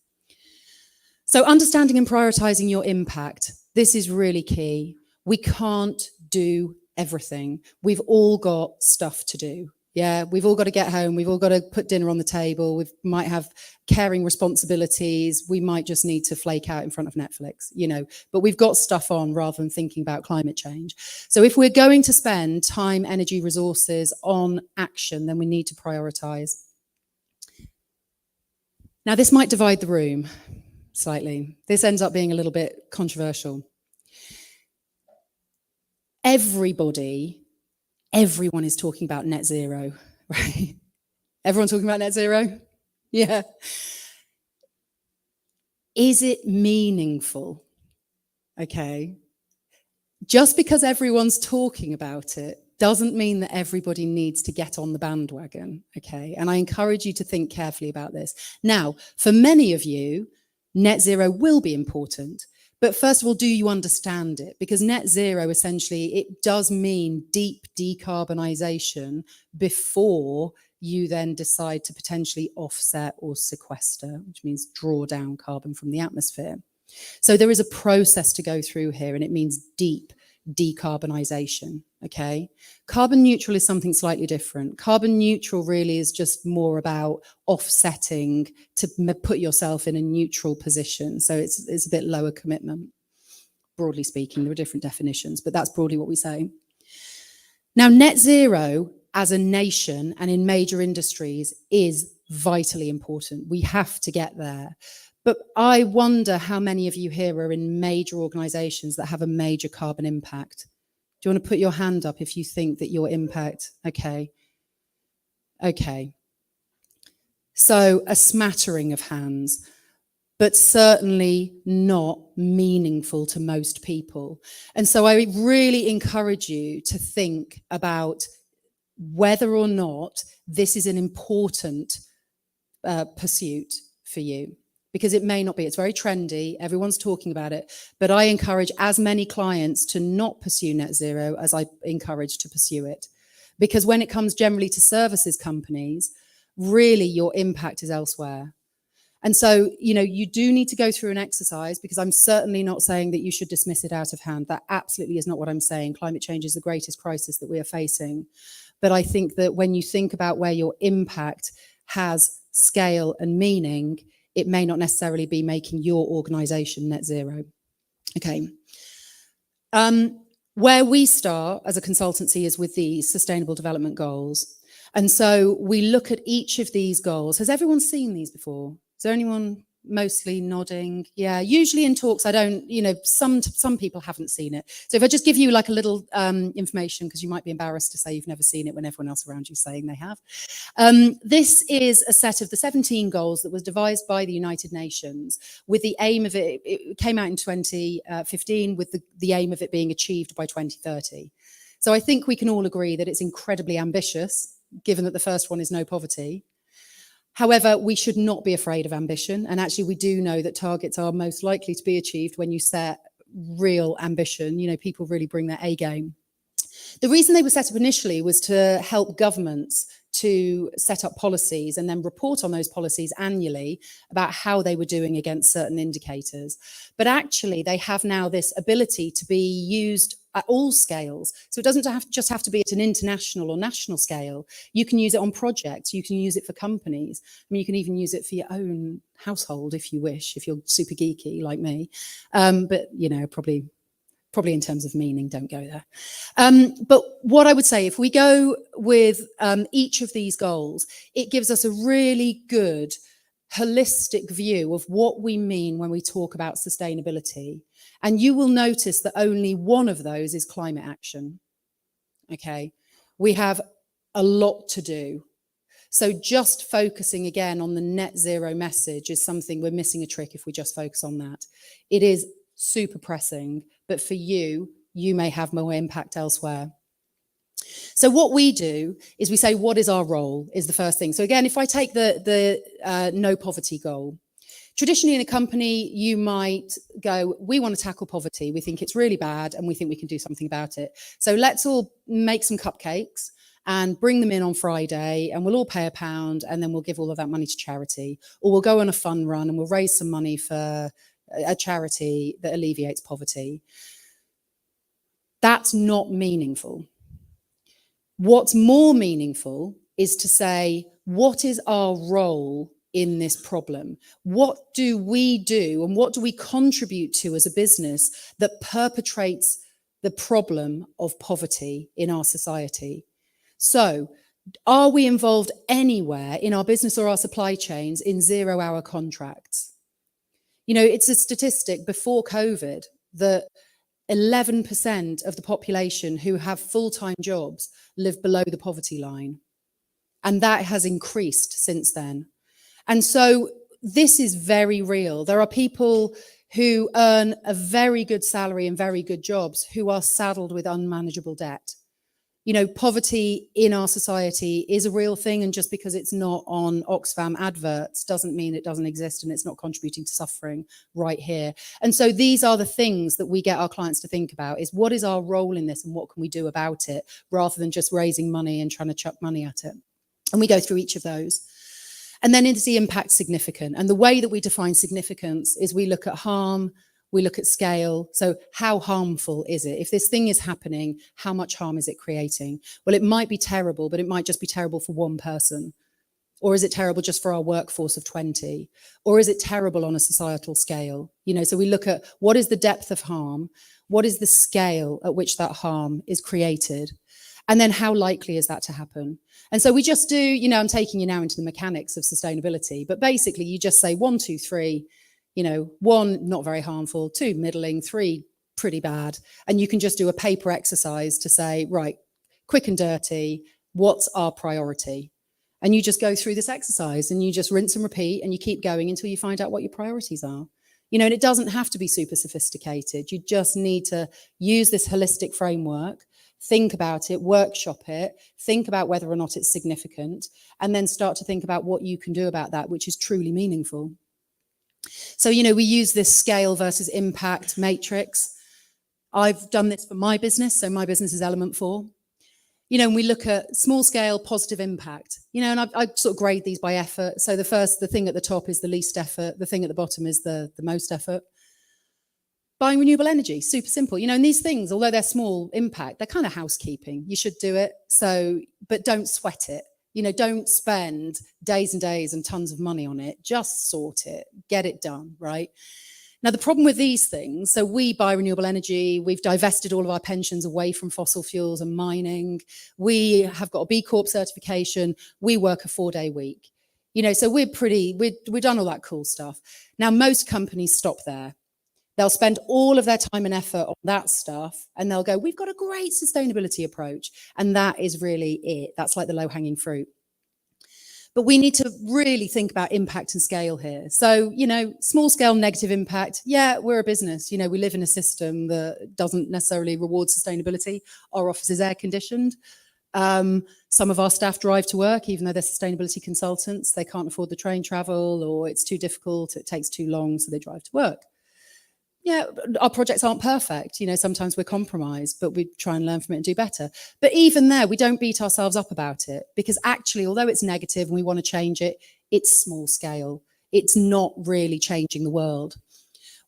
So understanding and prioritizing your impact, this is really key. We can't do everything. We've all got stuff to do. Yeah, we've all got to get home. We've all got to put dinner on the table. We might have caring responsibilities. We might just need to flake out in front of Netflix, you know, but we've got stuff on rather than thinking about climate change. So if we're going to spend time, energy, resources on action, then we need to prioritize. Now, this might divide the room slightly. This ends up being a little bit controversial. Everyone is talking about net zero, right? Everyone talking about net zero? Yeah. Is it meaningful? Okay. Just because everyone's talking about it doesn't mean that everybody needs to get on the bandwagon, okay? And I encourage you to think carefully about this. Now, for many of you, net zero will be important. But first of all, do you understand it? Because net zero, essentially, it does mean deep decarbonisation before you then decide to potentially offset or sequester, which means draw down carbon from the atmosphere. So there is a process to go through here, and it means deep decarbonisation, okay? Carbon neutral is something slightly different. Carbon neutral really is just more about offsetting to put yourself in a neutral position. So it's a bit lower commitment, broadly speaking. There are different definitions, but that's broadly what we say. Now, net zero as a nation and in major industries is vitally important. We have to get there. But I wonder how many of you here are in major organisations that have a major carbon impact. Do you want to put your hand up if you think that your impact, okay. So a smattering of hands, but certainly not meaningful to most people. And so I really encourage you to think about whether or not this is an important pursuit for you. Because it may not be. It's very trendy. Everyone's talking about it. But I encourage as many clients to not pursue net zero as I encourage to pursue it. Because when it comes generally to services companies, really your impact is elsewhere. And so, you know, you do need to go through an exercise, because I'm certainly not saying that you should dismiss it out of hand. That absolutely is not what I'm saying. Climate change is the greatest crisis that we are facing. But I think that when you think about where your impact has scale and meaning, it may not necessarily be making your organisation net zero. Okay. Where we start as a consultancy is with the Sustainable Development Goals. And so we look at each of these goals. Has everyone seen these before? Is there anyone mostly nodding? Yeah, usually in talks I don't, you know, some people haven't seen it. So if I just give you like a little information, because you might be embarrassed to say you've never seen it when everyone else around you is saying they have. This is a set of the 17 goals that was devised by the United Nations with the aim of it came out in 2015 with the aim of it being achieved by 2030. So I think we can all agree that it's incredibly ambitious, given that the first one is no poverty. However, we should not be afraid of ambition. And actually, we do know that targets are most likely to be achieved when you set real ambition. You know, people really bring their A game. The reason they were set up initially was to help governments to set up policies and then report on those policies annually about how they were doing against certain indicators. But actually, they have now this ability to be used at all scales. So it doesn't just have to be at an international or national scale. You can use it on projects. You can use it for companies. I mean, you can even use it for your own household if you wish, if you're super geeky like me. But, you know, probably in terms of meaning, don't go there. But what I would say, if we go with each of these goals, it gives us a really good holistic view of what we mean when we talk about sustainability. And you will notice that only one of those is climate action. Okay, we have a lot to do. So just focusing again on the net zero message is something we're missing a trick if we just focus on that. It is super pressing, but for you, you may have more impact elsewhere. So what we do is we say, what is our role is the first thing. So again, if I take the no poverty goal, traditionally in a company, you might go, we want to tackle poverty. We think it's really bad and we think we can do something about it. So let's all make some cupcakes and bring them in on Friday and we'll all pay £1 and then we'll give all of that money to charity. Or we'll go on a fun run and we'll raise some money for a charity that alleviates poverty. That's not meaningful. What's more meaningful is to say, what is our role in this problem? What do we do and what do we contribute to as a business that perpetrates the problem of poverty in our society? So, are we involved anywhere in our business or our supply chains in 0-hour contracts? You know, it's a statistic before COVID that 11% of the population who have full-time jobs live below the poverty line. And that has increased since then. And so this is very real. There are people who earn a very good salary and very good jobs who are saddled with unmanageable debt. Poverty in our society is a real thing, and just because it's not on Oxfam adverts doesn't mean it doesn't exist and it's not contributing to suffering right here. And so these are the things that we get our clients to think about, is what is our role in this and what can we do about it, rather than just raising money and trying to chuck money at it. And we go through each of those. And then is the impact significant? And the way that we define significance is we look at harm, we look at scale. So how harmful is it? If this thing is happening, how much harm is it creating? Well, it might be terrible, but it might just be terrible for one person. Or is it terrible just for our workforce of 20? Or is it terrible on a societal scale? So we look at what is the depth of harm? What is the scale at which that harm is created? And then how likely is that to happen? And so we just do, I'm taking you now into the mechanics of sustainability, but basically you just say 1, 2, 3, 1, not very harmful, 2, middling, 3, pretty bad. And you can just do a paper exercise to say, right, quick and dirty, what's our priority? And you just go through this exercise and you just rinse and repeat and you keep going until you find out what your priorities are. And it doesn't have to be super sophisticated. You just need to use this holistic framework, think about it, workshop it, think about whether or not it's significant, and then start to think about what you can do about that, which is truly meaningful. So, we use this scale versus impact matrix. I've done this for my business. So my business is Element 4. And we look at small scale positive impact, and I sort of grade these by effort. So the thing at the top is the least effort. The thing at the bottom is the most effort. Buying renewable energy, super simple. And these things, although they're small impact, they're kind of housekeeping. You should do it. So, but don't sweat it. Don't spend days and days and tons of money on it. Just sort it, get it done, right? Now, the problem with these things, so we buy renewable energy, we've divested all of our pensions away from fossil fuels and mining. We have got a B Corp certification. We work a 4-day week. So we've done all that cool stuff. Now, most companies stop there. They'll spend all of their time and effort on that stuff, and they'll go, we've got a great sustainability approach. And that is really it. That's like the low-hanging fruit. But we need to really think about impact and scale here. So, small scale negative impact. Yeah, we're a business. We live in a system that doesn't necessarily reward sustainability. Our office is air conditioned. Some of our staff drive to work, even though they're sustainability consultants. They can't afford the train travel, or it's too difficult, it takes too long, so they drive to work. Yeah, our projects aren't perfect. Sometimes we're compromised, but we try and learn from it and do better. But even there, we don't beat ourselves up about it, because actually, although it's negative and we want to change it, it's small scale. It's not really changing the world.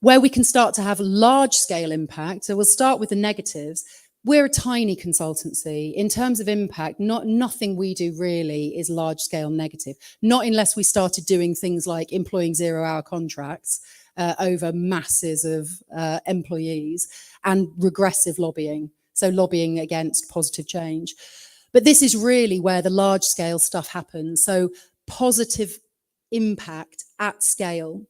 Where we can start to have large scale impact, so we'll start with the negatives. We're a tiny consultancy. In terms of impact, nothing we do really is large scale negative, not unless we started doing things like employing 0-hour contracts over masses of employees, and regressive lobbying, so lobbying against positive change. But this is really where the large scale stuff happens. So positive impact at scale.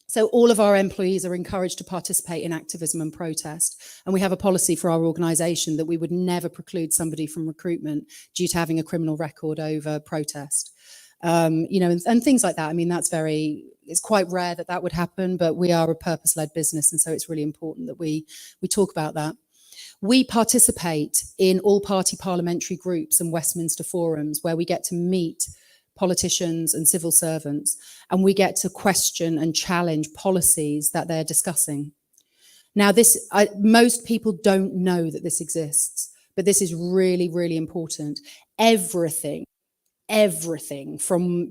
So all of our employees are encouraged to participate in activism and protest. And we have a policy for our organisation that we would never preclude somebody from recruitment due to having a criminal record over protest. And things like that. It's quite rare that would happen, but we are a purpose-led business. And so it's really important that we talk about that. We participate in all-party parliamentary groups and Westminster forums where we get to meet politicians and civil servants, and we get to question and challenge policies that they're discussing. Now, most people don't know that this exists, but this is really, really important. Everything from,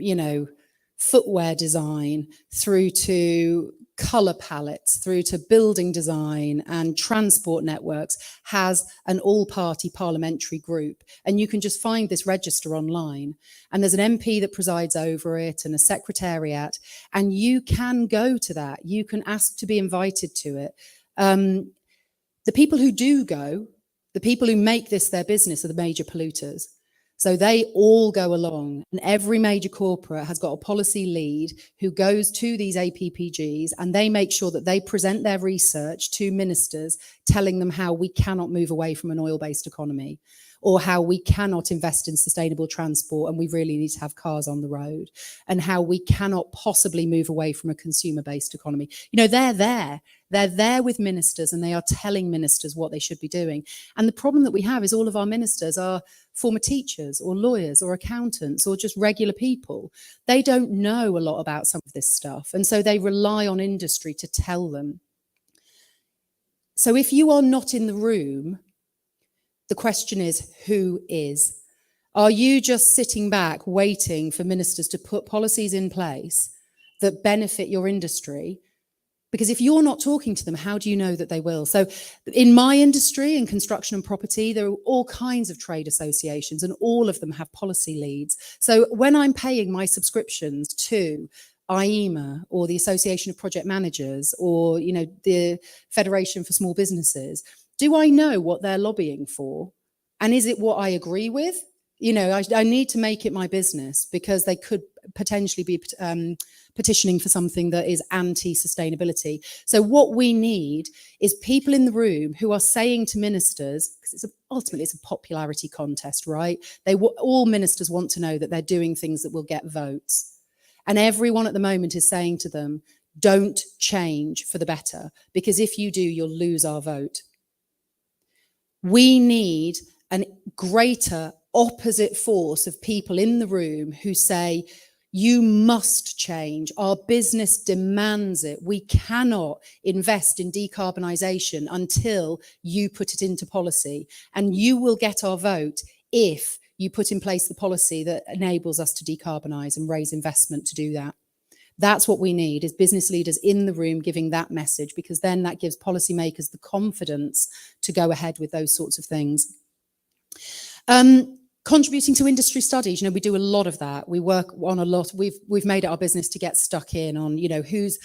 footwear design through to color palettes, through to building design and transport networks has an all-party parliamentary group. And you can just find this register online. And there's an MP that presides over it and a secretariat. And you can go to that. You can ask to be invited to it. The people who do go, the people who make this their business, are the major polluters. So they all go along, and every major corporate has got a policy lead who goes to these APPGs, and they make sure that they present their research to ministers, telling them how we cannot move away from an oil-based economy, or how we cannot invest in sustainable transport and we really need to have cars on the road, and how we cannot possibly move away from a consumer-based economy. You know, they're there. They're there with ministers, and they are telling ministers what they should be doing. And the problem that we have is all of our ministers are former teachers or lawyers or accountants or just regular people. They don't know a lot about some of this stuff. And so they rely on industry to tell them. So if you are not in the room, the question is, who is? Are you just sitting back waiting for ministers to put policies in place that benefit your industry? Because if you're not talking to them, how do you know that they will? So in my industry, in construction and property, there are all kinds of trade associations, and all of them have policy leads. So when I'm paying my subscriptions to IEMA or the Association of Project Managers or, you know, the Federation for Small Businesses, do I know what they're lobbying for? And is it what I agree with? You know, I need to make it my business, because they could potentially be petitioning for something that is anti-sustainability. So what we need is people in the room who are saying to ministers, because ultimately it's a popularity contest, right? All ministers want to know that they're doing things that will get votes. And everyone at the moment is saying to them, don't change for the better, because if you do, you'll lose our vote. We need a greater opposite force of people in the room who say, you must change. Our business demands it. We cannot invest in decarbonisation until you put it into policy. And you will get our vote if you put in place the policy that enables us to decarbonise and raise investment to do that. That's what we need, is business leaders in the room giving that message, because then that gives policymakers the confidence to go ahead with those sorts of things. Contributing to industry studies, you know, we do a lot of that. We work on a lot. We've made it our business to get stuck in on, you know, who's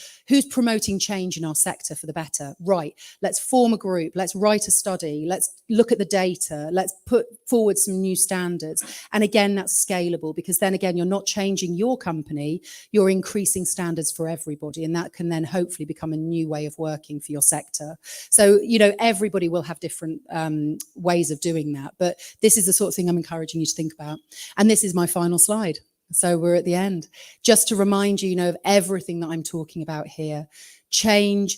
promoting change in our sector for the better. Right, let's form a group, let's write a study, let's look at the data, let's put forward some new standards. And again, that's scalable, because then again, you're not changing your company, you're increasing standards for everybody, and that can then hopefully become a new way of working for your sector. So, you know, everybody will have different ways of doing that, but this is the sort of thing I'm encouraging you to think about. And this is my final slide. So we're at the end. Just to remind you, you know, of everything that I'm talking about here. Change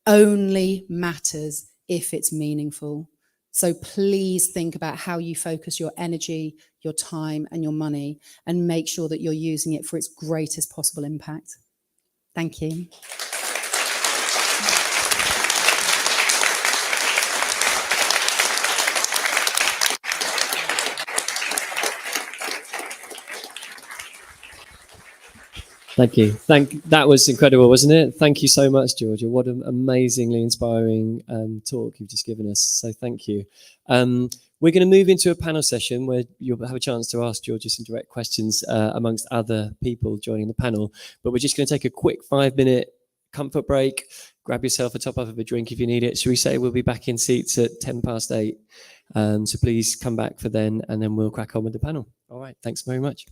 only matters if it's meaningful. So please think about how you focus your energy, your time, and your money, and make sure that you're using it for its greatest possible impact. Thank you.
Thank you. That was incredible, wasn't it? Thank you so much, Georgia. What an amazingly inspiring talk you've just given us. So thank you. We're going to move into a panel session where you'll have a chance to ask Georgia some direct questions amongst other people joining the panel. But we're just going to take a quick 5-minute comfort break. Grab yourself a top up of a drink if you need it. Should we say we'll be back in seats at 8:10? So please come back for then, and then we'll crack on with the panel. All right. Thanks very much.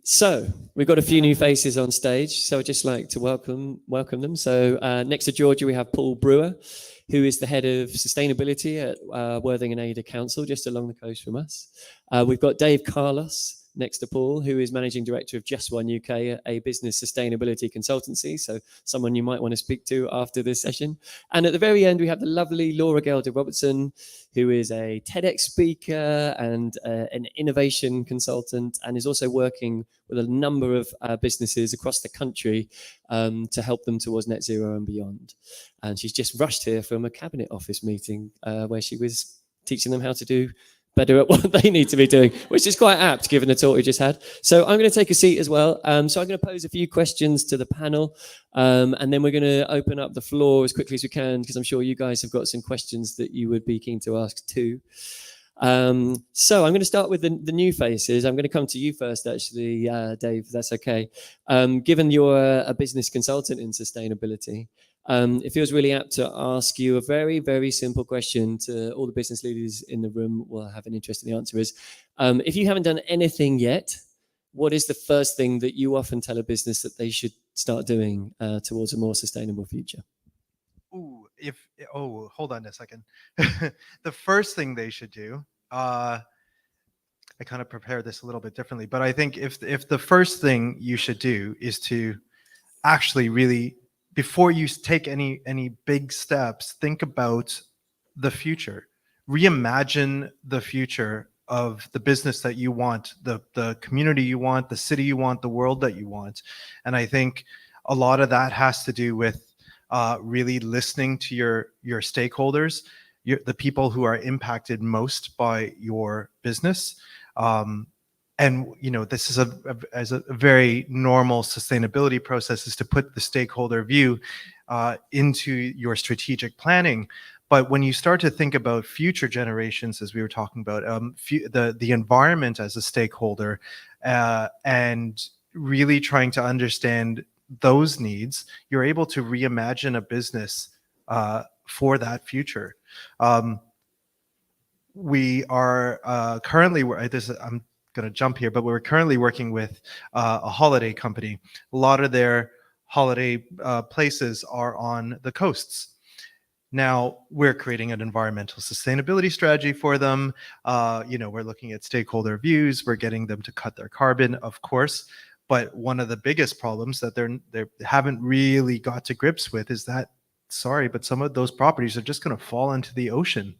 So we've got a few new faces on stage, so I'd just like to welcome them. So next to Georgia, we have Paul Brewer, who is the head of sustainability at Worthing and Ada Council, just along the coast from us. We've got Dave Carlos next to Paul, who is managing director of Just One UK, a business sustainability consultancy, so someone you might want to speak to after this session. And at the very end, we have the lovely Laura Gelder Robertson, who is a TEDx speaker and an innovation consultant, and is also working with a number of businesses across the country to help them towards net zero and beyond. And she's just rushed here from a cabinet office meeting where she was teaching them how to do better at what they need to be doing, which is quite apt given the talk we just had. So I'm going to take a seat as well. So I'm going to pose a few questions to the panel, and then we're going to open up the floor as quickly as we can, because I'm sure you guys have got some questions that you would be keen to ask too. So I'm going to start with the new faces. I'm going to come to you first, actually, Dave, if that's okay. Given you're a business consultant in sustainability, it feels really apt to ask you a very, very simple question to all the business leaders in the room. Will have an interest in the answer is, if you haven't done anything yet, what is the first thing that you often tell a business that they should start doing towards a more sustainable future?
Hold on a second. The first thing they should do, I kind of prepared this a little bit differently, but I think if the first thing you should do is to actually really, before you take any big steps, think about the future. Reimagine the future of the business that you want, the community you want, the city you want, the world that you want. And I think a lot of that has to do with really listening to your stakeholders, the people who are impacted most by your business. And this is a very normal sustainability process, is to put the stakeholder view into your strategic planning. But when you start to think about future generations, as we were talking about, the environment as a stakeholder, and really trying to understand those needs, you're able to reimagine a business for that future. We are currently, I'm going to jump here, but we're currently working with a holiday company. A lot of their holiday places are on the coasts. Now we're creating an environmental sustainability strategy for them. We're looking at stakeholder views. We're getting them to cut their carbon, of course. But one of the biggest problems that they haven't really got to grips with is that, sorry, but some of those properties are just going to fall into the ocean.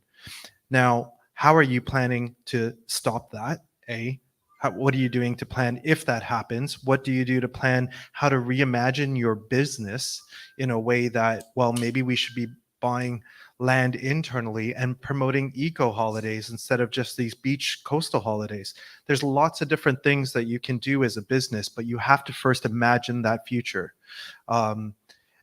Now, how are you planning to stop that? What are you doing to plan if that happens? What do you do to plan how to reimagine your business in a way that, well, maybe we should be buying land internally and promoting eco holidays instead of just these beach coastal holidays. There's lots of different things that you can do as a business, but you have to first imagine that future. And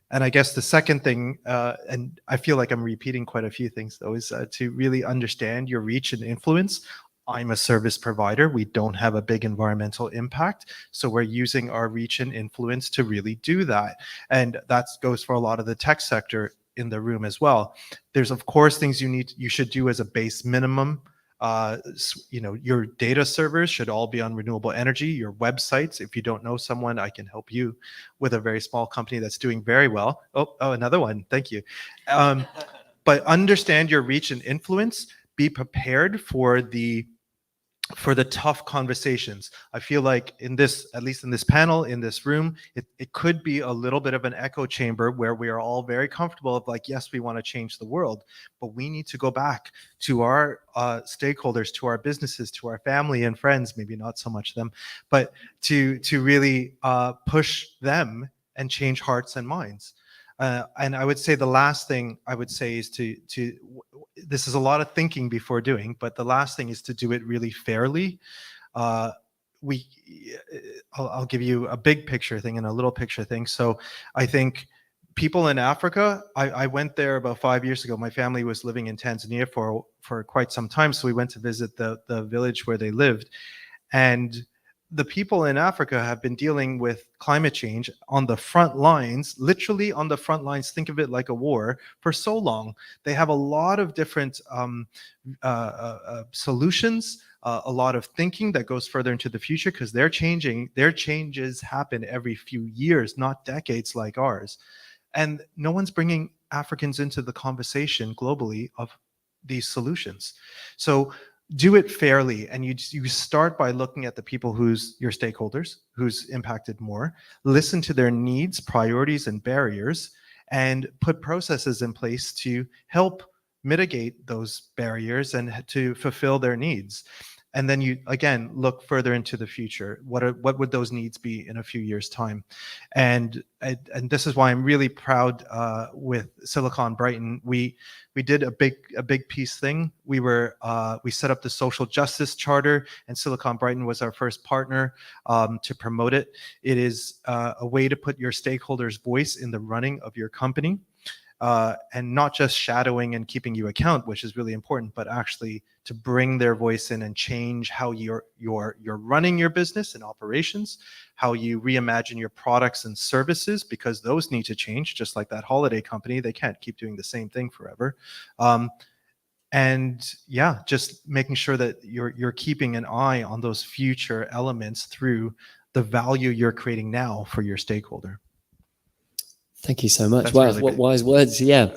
I guess the second thing, and I feel like I'm repeating quite a few things though, is to really understand your reach and influence. I'm a service provider. We don't have a big environmental impact. So we're using our reach and influence to really do that. And that goes for a lot of the tech sector in the room as well. There's of course things you should do as a base minimum. Your data servers should all be on renewable energy. Your websites, if you don't know someone, I can help you with a very small company that's doing very well. Oh, another one. Thank you. But understand your reach and influence. Be prepared for the tough conversations. I feel like at least in this panel, in this room, it could be a little bit of an echo chamber where we are all very comfortable of like, yes, we want to change the world, but we need to go back to our stakeholders, to our businesses, to our family and friends, maybe not so much them, but to really push them and change hearts and minds. And I would say the last thing I would say is this is a lot of thinking before doing, but the last thing is to do it really fairly. I'll give you a big picture thing and a little picture thing. So I think people in Africa, I went there about 5 years ago. My family was living in Tanzania for quite some time. So we went to visit the village where they lived. And the people in Africa have been dealing with climate change on the front lines, literally on the front lines, think of it like a war, for so long. They have a lot of different solutions, a lot of thinking that goes further into the future, because they're changing. Their changes happen every few years, not decades like ours. And no one's bringing Africans into the conversation globally of these solutions. So do it fairly, and you start by looking at the people who's your stakeholders, who's impacted more, listen to their needs, priorities, and barriers, and put processes in place to help mitigate those barriers and to fulfill their needs. And then you, again, look further into the future. What would those needs be in a few years' time? And this is why I'm really proud with Silicon Brighton. We did a big piece thing. We set up the social justice charter, and Silicon Brighton was our first partner to promote it. It is a way to put your stakeholders' voice in the running of your company. And not just shadowing and keeping you account, which is really important, but actually to bring their voice in and change how you're running your business and operations, how you reimagine your products and services, because those need to change, just like that holiday company. They can't keep doing the same thing forever. And yeah, just making sure that you're keeping an eye on those future elements through the value you're creating now for your stakeholder.
Thank you so much.
That's
Wow,
really
what
big.
wise words. Yeah,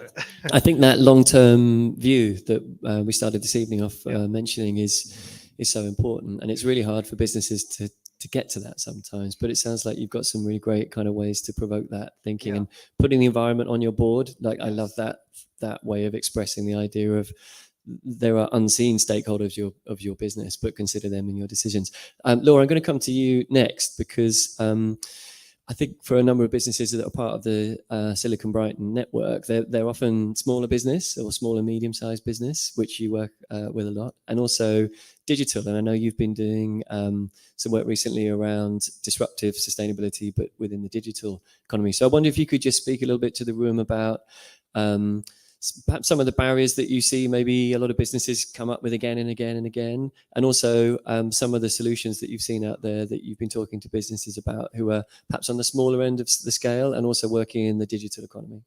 I think that long-term view that we started this evening off mentioning is so important, and it's really hard for businesses to get to that sometimes. But it sounds like you've got some really great kind of ways to provoke that thinking and putting the environment on your board. Like, I love that way of expressing the idea of there are unseen stakeholders of your business, but consider them in your decisions. Laura, I'm going to come to you next because I think for a number of businesses that are part of the Silicon Brighton network, they're often smaller business or small and medium-sized business, which you work with a lot, and also digital. And I know you've been doing some work recently around disruptive sustainability, but within the digital economy. So I wonder if you could just speak a little bit to the room about perhaps some of the barriers that you see maybe a lot of businesses come up with again and again and again, and also some of the solutions that you've seen out there that you've been talking to businesses about who are perhaps on the smaller end of the scale and also working in the digital economy.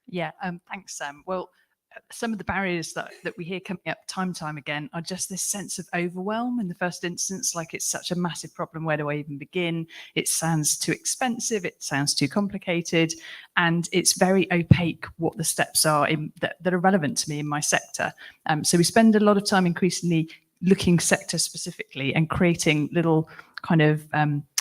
Yeah, thanks, Sam. Well, some of the barriers that we hear coming up time and time again are just this sense of overwhelm in the first instance, like it's such a massive problem. Where do I even begin? It sounds too expensive. It sounds too complicated. And it's very opaque what the steps are that are relevant to me in my sector. So we spend a lot of time increasingly looking sector specifically and creating little kind of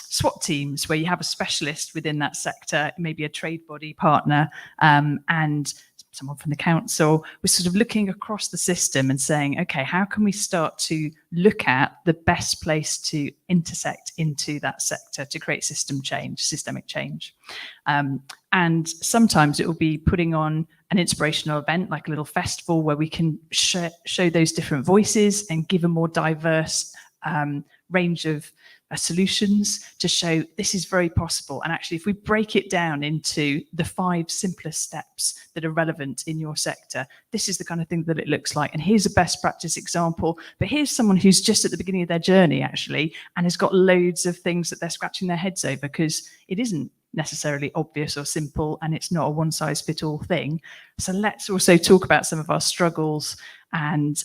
SWAT teams where you have a specialist within that sector, maybe a trade body partner, and someone from the council. We're sort of looking across the system and saying, okay, how can we start to look at the best place to intersect into that sector to create systemic change? And sometimes it will be putting on an inspirational event, like a little festival where we can show those different voices and give a more diverse range of solutions to show this is very possible. And actually, if we break it down into the 5 simplest steps that are relevant in your sector, this is the kind of thing that it looks like. And here's a best practice example, but here's someone who's just at the beginning of their journey actually, and has got loads of things that they're scratching their heads over because it isn't necessarily obvious or simple, and it's not a one-size-fits-all thing. So let's also talk about some of our struggles and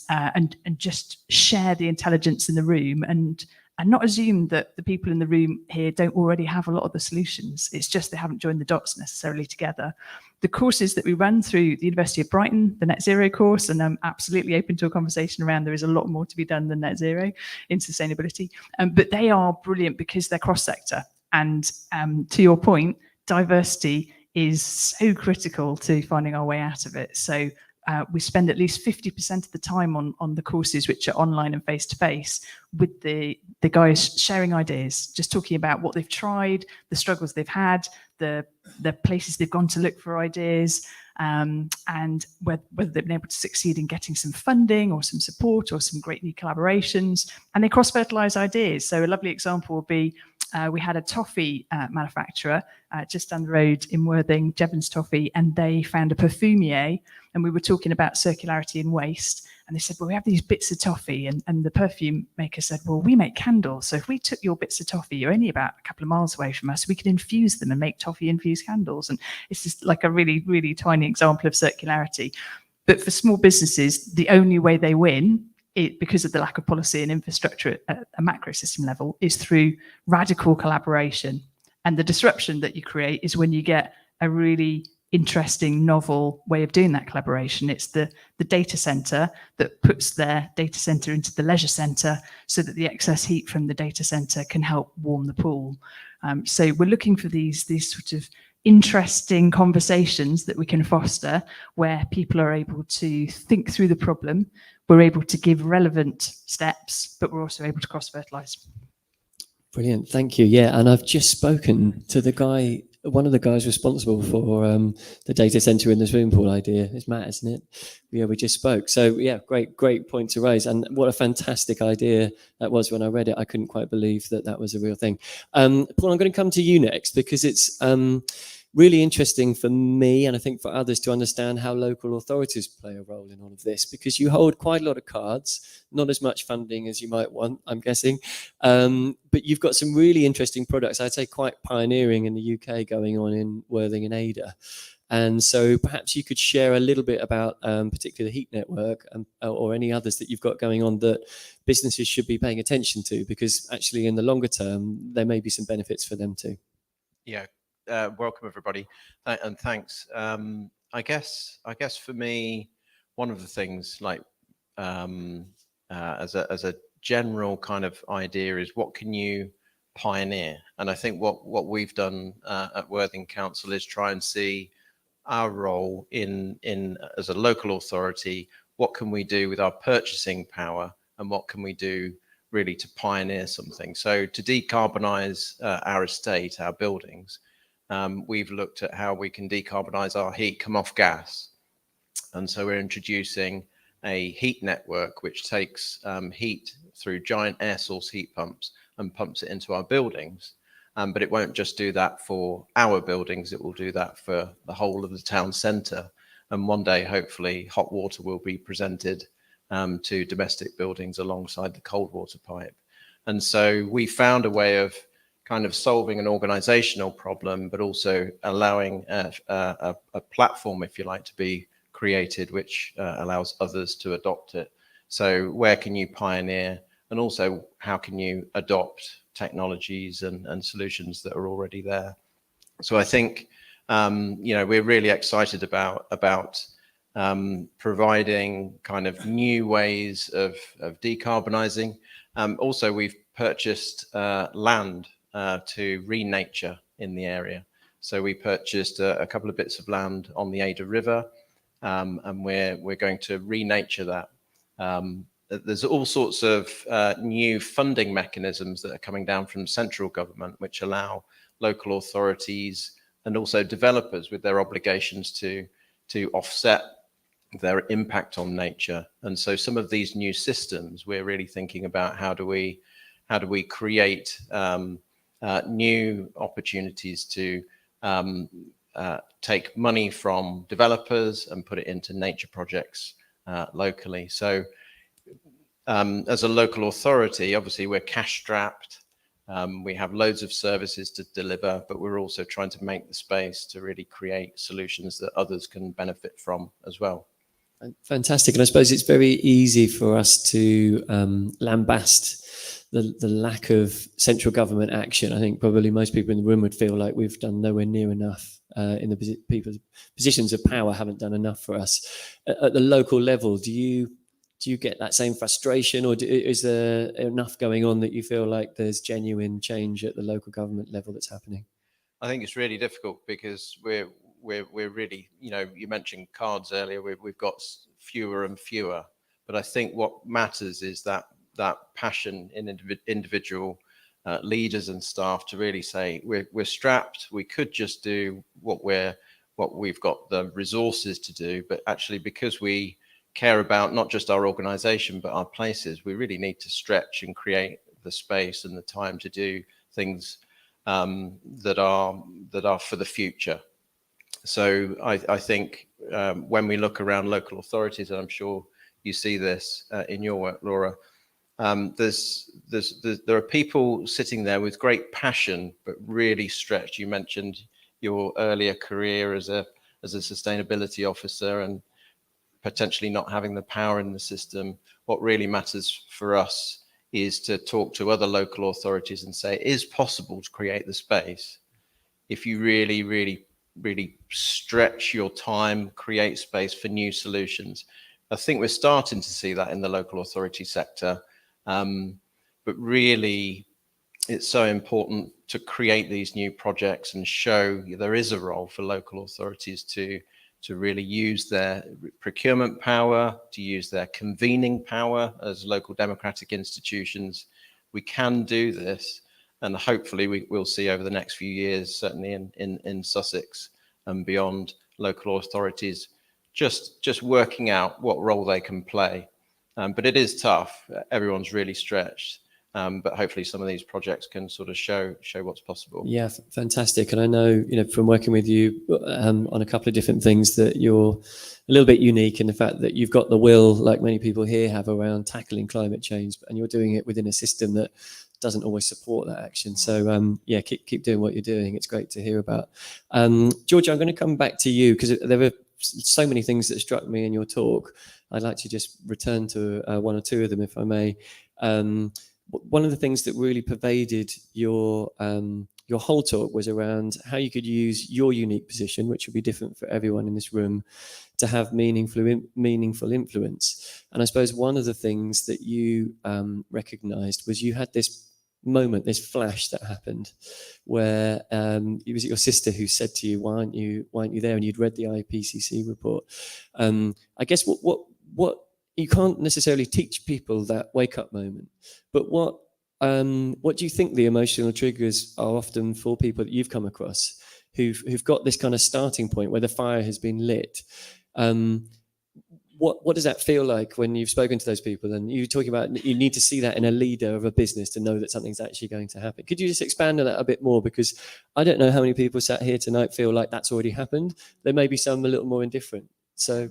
just share the intelligence in the room and not assume that the people in the room here don't already have a lot of the solutions. It's just they haven't joined the dots necessarily together. The courses that we run through the University of Brighton, the Net Zero course, and I'm absolutely open to a conversation around there is a lot more to be done than Net Zero in sustainability, but they are brilliant because they're cross-sector. And to your point, diversity is so critical to finding our way out of it. So we spend at least 50% of the time on the courses which are online and face-to-face with the guys sharing ideas, just talking about what they've tried, the struggles they've had, the places they've gone to look for ideas, and whether they've been able to succeed in getting some funding or some support or some great new collaborations. And they cross-fertilise ideas. So a lovely example would be we had a toffee manufacturer just down the road in Worthing, Jevons Toffee, and they found a perfumier, and we were talking about circularity and waste. And they said, well, we have these bits of toffee, and the perfume maker said, well, we make candles. So if we took your bits of toffee, you're only about a couple of miles away from us, we could infuse them and make toffee-infused candles. And it's just like a really, really tiny example of circularity. But for small businesses, the only way they win because of the lack of policy and infrastructure at a macro system level, is through radical collaboration. And the disruption that you create is when you get a really interesting, novel way of doing that collaboration. It's the data center that puts their data center into the leisure center so that the excess heat from the data center can help warm the pool. So we're looking for these sort of interesting conversations that we can foster where people are able to think through the problem. We're able to give relevant steps, but we're also able to cross-fertilize.
Brilliant, thank you. Yeah, and I've just spoken to the guy, one of the guys responsible for the data center in the swimming pool idea. It's Matt, isn't it? Yeah, we just spoke. So yeah, great point to raise. And what a fantastic idea that was. When I read it, I couldn't quite believe that was a real thing. Paul, I'm going to come to you next, because it's really interesting for me, and I think for others, to understand how local authorities play a role in all of this, because you hold quite a lot of cards, not as much funding as you might want, I'm guessing, but you've got some really interesting products, I'd say quite pioneering in the UK, going on in Worthing and Ada. And so perhaps you could share a little bit about particularly the heat network or any others that you've got going on that businesses should be paying attention to, because actually in the longer term, there may be some benefits for them too.
Yeah. Welcome everybody, and thanks. I guess for me, one of the things, like as a general kind of idea, is what can you pioneer? And I think what we've done at Worthing Council is try and see our role in as a local authority. What can we do with our purchasing power, and what can we do really to pioneer something? So to decarbonize our estate, our buildings. We've looked at how we can decarbonize our heat, come off gas. And so we're introducing a heat network which takes heat through giant air source heat pumps and pumps it into our buildings. But it won't just do that for our buildings, it will do that for the whole of the town centre. And one day, hopefully, hot water will be presented to domestic buildings alongside the cold water pipe. And so we found a way of kind of solving an organizational problem, but also allowing a platform, if you like, to be created, which allows others to adopt it. So where can you pioneer, and also how can you adopt technologies and solutions that are already there? So I think, we're really excited about providing kind of new ways of decarbonizing. Also, we've purchased land to renature in the area. So we purchased a couple of bits of land on the Ada River, and we're going to renature that. There's all sorts of new funding mechanisms that are coming down from central government, which allow local authorities and also developers with their obligations to offset their impact on nature. And so some of these new systems, we're really thinking about how do we create new opportunities to take money from developers and put it into nature projects locally. So as a local authority, obviously we're cash strapped. We have loads of services to deliver, but we're also trying to make the space to really create solutions that others can benefit from as well.
Fantastic. And I suppose it's very easy for us to lambast the lack of central government action. I think probably most people in the room would feel like we've done nowhere near enough in the people's positions of power haven't done enough for us. At the local level, do you get that same frustration, or is there enough going on that you feel like there's genuine change at the local government level that's happening?
I think it's really difficult because we're really, you mentioned cards earlier, we've got fewer and fewer, but I think what matters is that passion in individual leaders and staff to really say we're strapped. We could just do what we've got the resources to do, but actually because we care about not just our organization but our places, we really need to stretch and create the space and the time to do things that are for the future. So I think when we look around local authorities, and I'm sure you see this in your work, Laura, there are people sitting there with great passion but really stretched. You mentioned your earlier career as a sustainability officer, and potentially not having the power in the system. What really matters for us is to talk to other local authorities and say, it is possible to create the space if you really, really, really stretch your time, create space for new solutions. I think we're starting to see that in the local authority sector, but really it's so important to create these new projects and show there is a role for local authorities to really use their procurement power, to use their convening power as local democratic institutions. We can do this, and hopefully we'll see over the next few years, certainly in Sussex and beyond, local authorities just working out what role they can play. But it is tough. Everyone's really stretched. But hopefully some of these projects can sort of show what's possible.
Yeah, fantastic. And I know, from working with you on a couple of different things, that you're a little bit unique in the fact that you've got the will, like many people here have, around tackling climate change, and you're doing it within a system that doesn't always support that action. So yeah, keep doing what you're doing. It's great to hear about. Georgia, I'm going to come back to you because there were so many things that struck me in your talk. I'd like to just return to one or two of them, if I may. One of the things that really pervaded your whole talk was around how you could use your unique position, which would be different for everyone in this room, to have meaningful influence. And I suppose one of the things that you recognized was you had this moment, this flash that happened, where it was your sister who said to you, "Why aren't you there?" And you'd read the IPCC report. I guess what you can't necessarily teach people that wake up moment, but what do you think the emotional triggers are often for people that you've come across who've got this kind of starting point where the fire has been lit? What does that feel like when you've spoken to those people? And you're talking about you need to see that in a leader of a business to know that something's actually going to happen. Could you just expand on that a bit more? Because I don't know how many people sat here tonight feel like that's already happened. There may be some a little more indifferent. So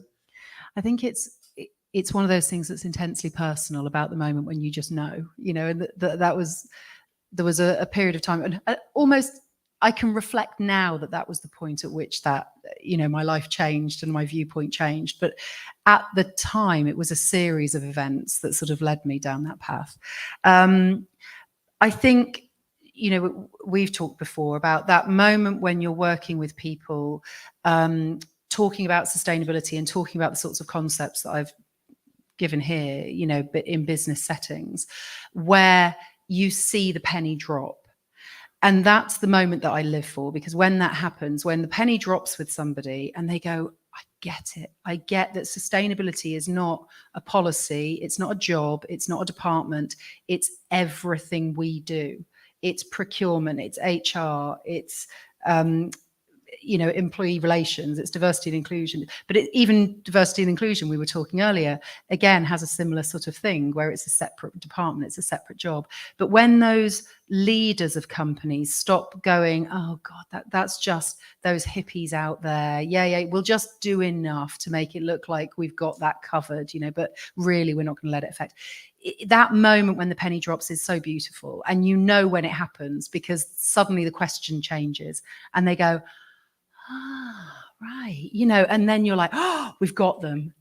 I think it's one of those things that's intensely personal about the moment when you just know, and there was a period of time, and almost I can reflect now that was the point at which that, my life changed and my viewpoint changed. But at the time, it was a series of events that sort of led me down that path. I think, we've talked before about that moment when you're working with people, talking about sustainability and talking about the sorts of concepts that I've given here, but in business settings where you see the penny drop. And that's the moment that I live for, because when that happens, when the penny drops with somebody and they go, I get it. I get that sustainability is not a policy. It's not a job. It's not a department. It's everything we do. It's procurement. It's HR. It's, employee relations, it's diversity and inclusion. But even diversity and inclusion, we were talking earlier, again, has a similar sort of thing where it's a separate department, it's a separate job. But when those leaders of companies stop going, oh God, that's just those hippies out there. Yeah, we'll just do enough to make it look like we've got that covered, but really we're not going to let it affect. That moment when the penny drops is so beautiful. And when it happens, because suddenly the question changes and they go, right, and then you're like, oh, we've got them.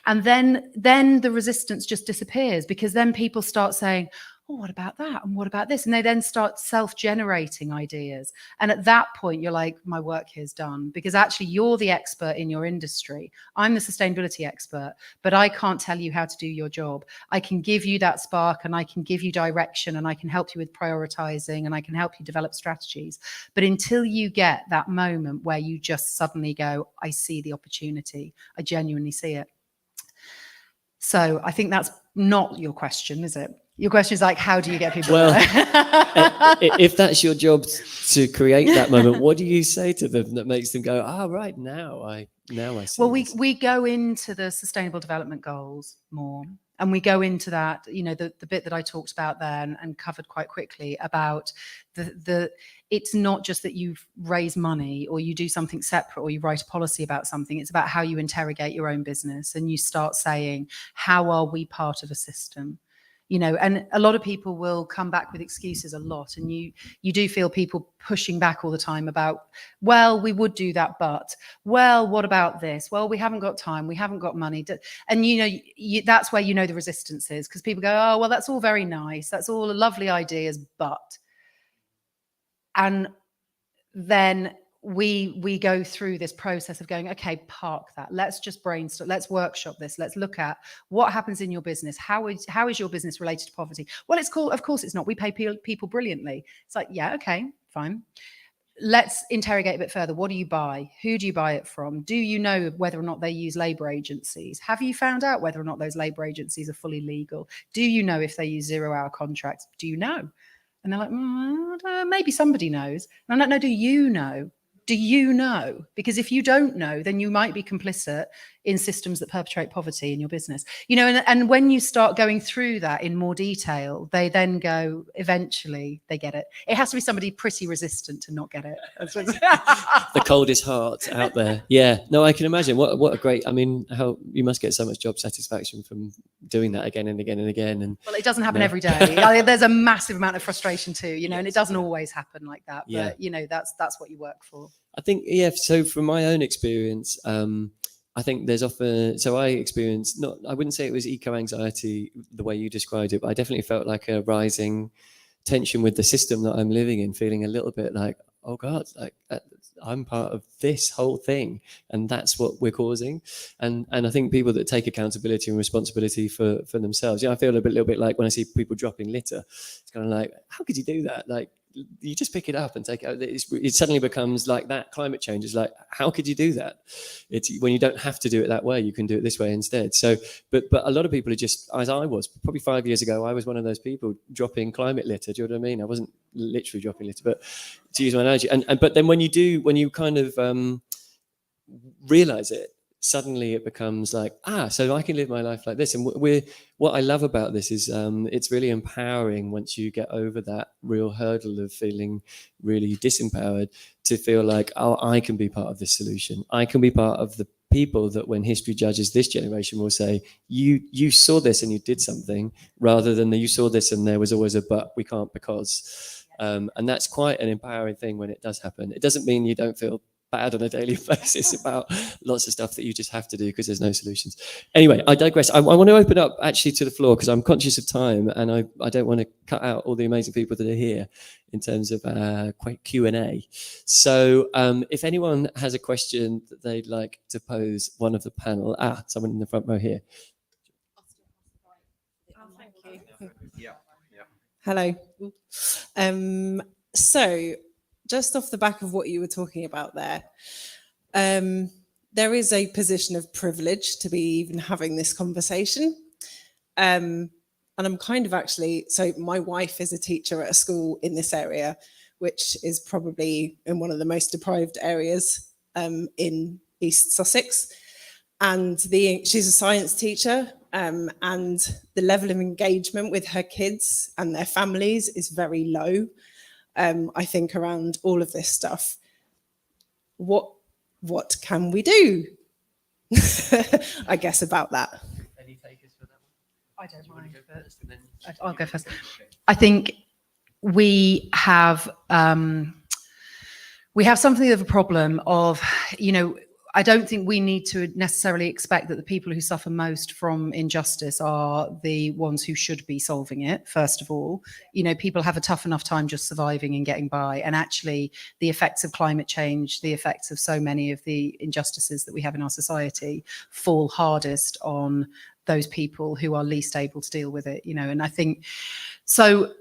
And then the resistance just disappears, because then people start saying, oh, what about that? And what about this? And they then start self-generating ideas. And at that point, you're like, my work here is done, because actually you're the expert in your industry. I'm the sustainability expert, but I can't tell you how to do your job. I can give you that spark and I can give you direction and I can help you with prioritizing and I can help you develop strategies. But until you get that moment where you just suddenly go, I see the opportunity, I genuinely see it. So I think that's not your question, is it? Your question is like, how do you get people?
Well, if that's your job to create that moment, what do you say to them that makes them go, right, now I see.
Well, we go into the Sustainable Development Goals more. And we go into that, the bit that I talked about there and covered quite quickly about it's not just that you raise money or you do something separate or you write a policy about something. It's about how you interrogate your own business and you start saying, how are we part of a system? you know, and a lot of people will come back with excuses a lot, and you do feel people pushing back all the time about, well, we would do that, but, well, what about this? Well, we haven't got time, we haven't got money. And you know, that's where you know the resistance is, because people go, oh, well, that's all very nice, that's all lovely ideas, but. And then we go through this process of going, okay, park that. Let's just brainstorm. Let's workshop this. Let's look at what happens in your business. How is your business related to poverty? Well, it's cool. Of course it's not. We pay people brilliantly. It's like, yeah, okay, fine. Let's interrogate a bit further. What do you buy? Who do you buy it from? Do you know whether or not they use labour agencies? Have you found out whether or not those labour agencies are fully legal? Do you know if they use 0-hour contracts? Do you know? And they're like, maybe somebody knows. And I'm like, no, do you know? Do you know? Because if you don't know, then you might be complicit in systems that perpetrate poverty in your business. You know, and when you start going through that in more detail, they then go, eventually they get it. It has to be somebody pretty resistant to not get it.
The coldest heart out there. Yeah, no, I can imagine. What a great, I mean, how you must get so much job satisfaction from doing that again and again and again. And
well, it doesn't happen every day. There's a massive amount of frustration too, you know, and it doesn't always happen like that. But you know, that's what you work for.
I think, yeah, so from my own experience, I think there's often, so I experienced, I wouldn't say it was eco-anxiety the way you described it, but I definitely felt like a rising tension with the system that I'm living in, feeling a little bit like, oh God, like I'm part of this whole thing, and that's what we're causing. And I think people that take accountability and responsibility for themselves, I feel a little bit like when I see people dropping litter, it's kind of like, how could you do that? Like, you just pick it up and take it out. It suddenly becomes like that. Climate change is like, how could you do that? It's when you don't have to do it that way, you can do it this way instead. So, but a lot of people are just, as I was, probably 5 years ago, I was one of those people dropping climate litter. Do you know what I mean? I wasn't literally dropping litter, but to use my analogy. But then when you kind of realize it, suddenly it becomes like, so I can live my life like this. And what I love about this is it's really empowering once you get over that real hurdle of feeling really disempowered, to feel like, oh, I can be part of this solution. I can be part of the people that when history judges this generation will say, you saw this and you did something, rather than you saw this and there was always a but, we can't because. And that's quite an empowering thing when it does happen. It doesn't mean you don't feel bad on a daily basis about lots of stuff that you just have to do because there's no solutions. Anyway, I digress. I want to open up actually to the floor because I'm conscious of time, and I don't want to cut out all the amazing people that are here in terms of Q&A. So if anyone has a question that they'd like to pose, one of the panel, someone in the front row here.
Thank you.
Yeah.
Hello. So just off the back of what you were talking about there, there is a position of privilege to be even having this conversation. And I'm kind of so my wife is a teacher at a school in this area, which is probably in one of the most deprived areas in East Sussex. And she's a science teacher, and the level of engagement with her kids and their families is very low. I think around all of this stuff, what can we do? I guess about that.
Any takers for that one?
I don't mind, but I'll go first. I think we have something of a problem of, you know, I don't think we need to necessarily expect that the people who suffer most from injustice are the ones who should be solving it, first of all. You know, people have a tough enough time just surviving and getting by. And actually, the effects of climate change, the effects of so many of the injustices that we have in our society fall hardest on those people who are least able to deal with it, you know. And I think, so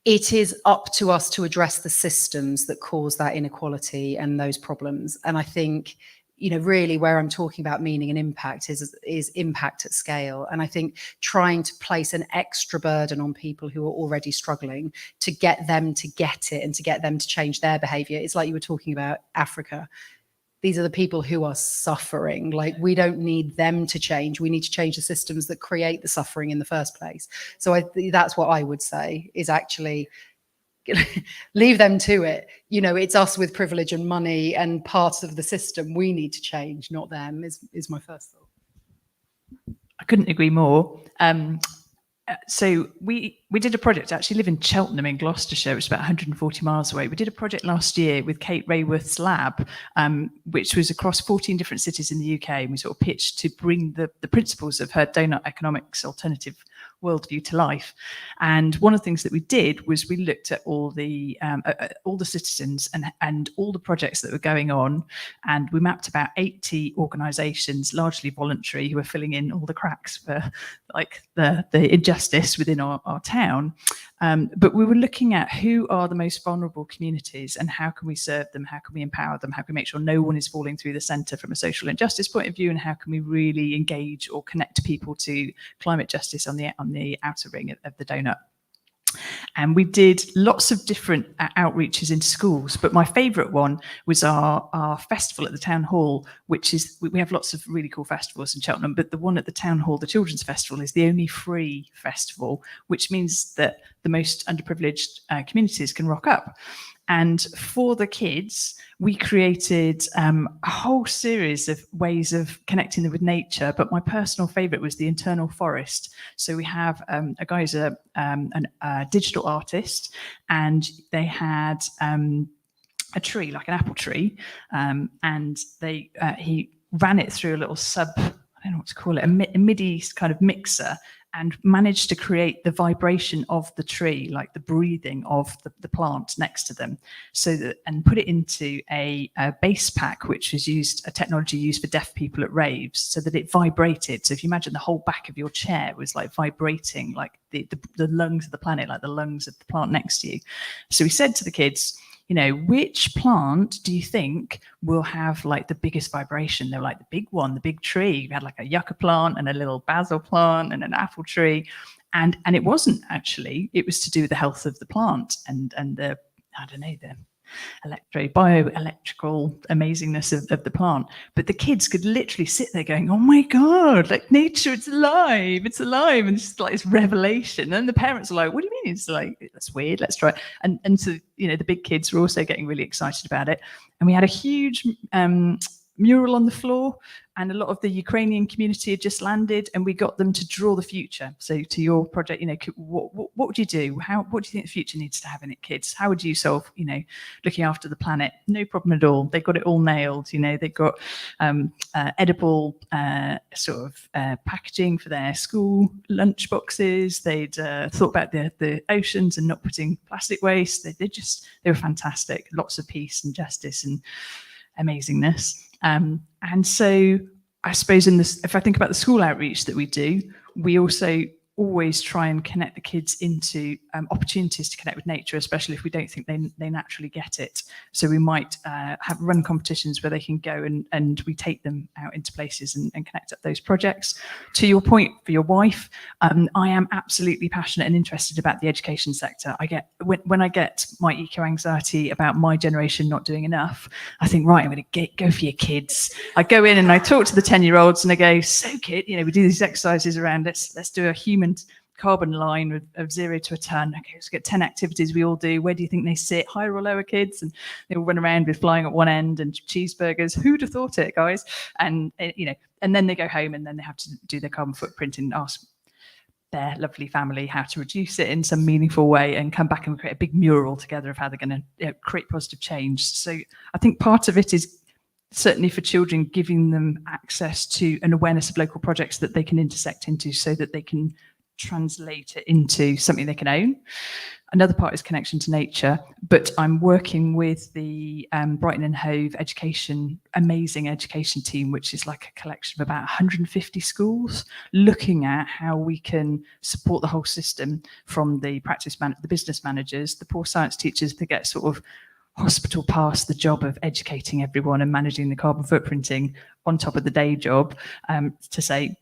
it is up to us to address the systems that cause that inequality and those problems. And I think, you know, really where I'm talking about meaning and impact is impact at scale. And I think trying to place an extra burden on people who are already struggling to get them to get it and to get them to change their behavior. It's like you were talking about Africa. These are the people who are suffering. Like, we don't need them to change. We need to change the systems that create the suffering in the first place. So that's what I would say, is actually leave them to it. You know, it's us with privilege and money and parts of the system we need to change, not them, is my first thought.
I couldn't agree more. So we did a project. I actually live in Cheltenham in Gloucestershire, which is about 140 miles away. We did a project last year with Kate Rayworth's lab, which was across 14 different cities in the UK. And we sort of pitched to bring the principles of her donut economics alternative worldview to life. And one of the things that we did was we looked at all the citizens and all the projects that were going on, and we mapped about 80 organisations, largely voluntary, who were filling in all the cracks for like the injustice within our town. But we were looking at who are the most vulnerable communities and how can we serve them, how can we empower them, how can we make sure no one is falling through the centre from a social injustice point of view, and how can we really engage or connect people to climate justice on the outer ring of the donut. And we did lots of different outreaches into schools, but my favourite one was our festival at the town hall, which is, we have lots of really cool festivals in Cheltenham, but the one at the town hall, the Children's Festival, is the only free festival, which means that the most underprivileged communities can rock up. And for the kids, we created a whole series of ways of connecting them with nature. But my personal favourite was the internal forest. So we have a guy who's a digital artist, and they had a tree, like an apple tree, and he ran it through a little I don't know what to call it, a MIDI kind of mixer, and managed to create the vibration of the tree, like the breathing of the plant next to them, and put it into a bass pack, which was a technology used for deaf people at raves, so that it vibrated. So if you imagine the whole back of your chair was like vibrating, like the lungs of the planet, like the lungs of the plant next to you. So we said to the kids, which plant do you think will have like the biggest vibration? They were like, the big one, the big tree. We had like a yucca plant and a little basil plant and an apple tree. And it wasn't actually, it was to do with the health of the plant and the, I don't know, the bioelectrical amazingness of the plant. But the kids could literally sit there going, oh my God, like nature, it's alive. And it's like this revelation. And the parents are like, what do you mean? It's like, that's weird, let's try it. And so, the big kids were also getting really excited about it. And we had a huge mural on the floor, and a lot of the Ukrainian community had just landed, and we got them to draw the future. So to your project, what would you do? What do you think the future needs to have in it, kids? How would you solve, looking after the planet? No problem at all. They got it all nailed. They got edible packaging for their school lunch boxes. They'd thought about the oceans and not putting plastic waste. They were fantastic. Lots of peace and justice and amazingness. And so I suppose if I think about the school outreach that we do, we also always try and connect the kids into opportunities to connect with nature, especially if we don't think they naturally get it. So we might have run competitions where they can go and we take them out into places and connect up those projects. To your point for your wife, I am absolutely passionate and interested about the education sector. When I get my eco-anxiety about my generation not doing enough, I think, right, I'm going to go for your kids. I go in and I talk to the 10-year-olds and I go, so kid, we do these exercises around, let's do a human carbon line of 0 to a ton. Okay, let's get 10 activities we all do. Where do you think they sit? Higher or lower, kids? And they all run around with flying at one end and cheeseburgers. Who'd have thought it, guys? And and then they go home and then they have to do their carbon footprint and ask their lovely family how to reduce it in some meaningful way, and come back and create a big mural together of how they're going to create positive change. So I think part of it is certainly for children, giving them access to an awareness of local projects that they can intersect into, so that they can translate it into something they can own. Another part is connection to nature, but I'm working with the Brighton and Hove amazing education team, which is like a collection of about 150 schools, looking at how we can support the whole system, from the the business managers, the poor science teachers that get sort of hospital past the job of educating everyone and managing the carbon footprinting on top of the day job, to say,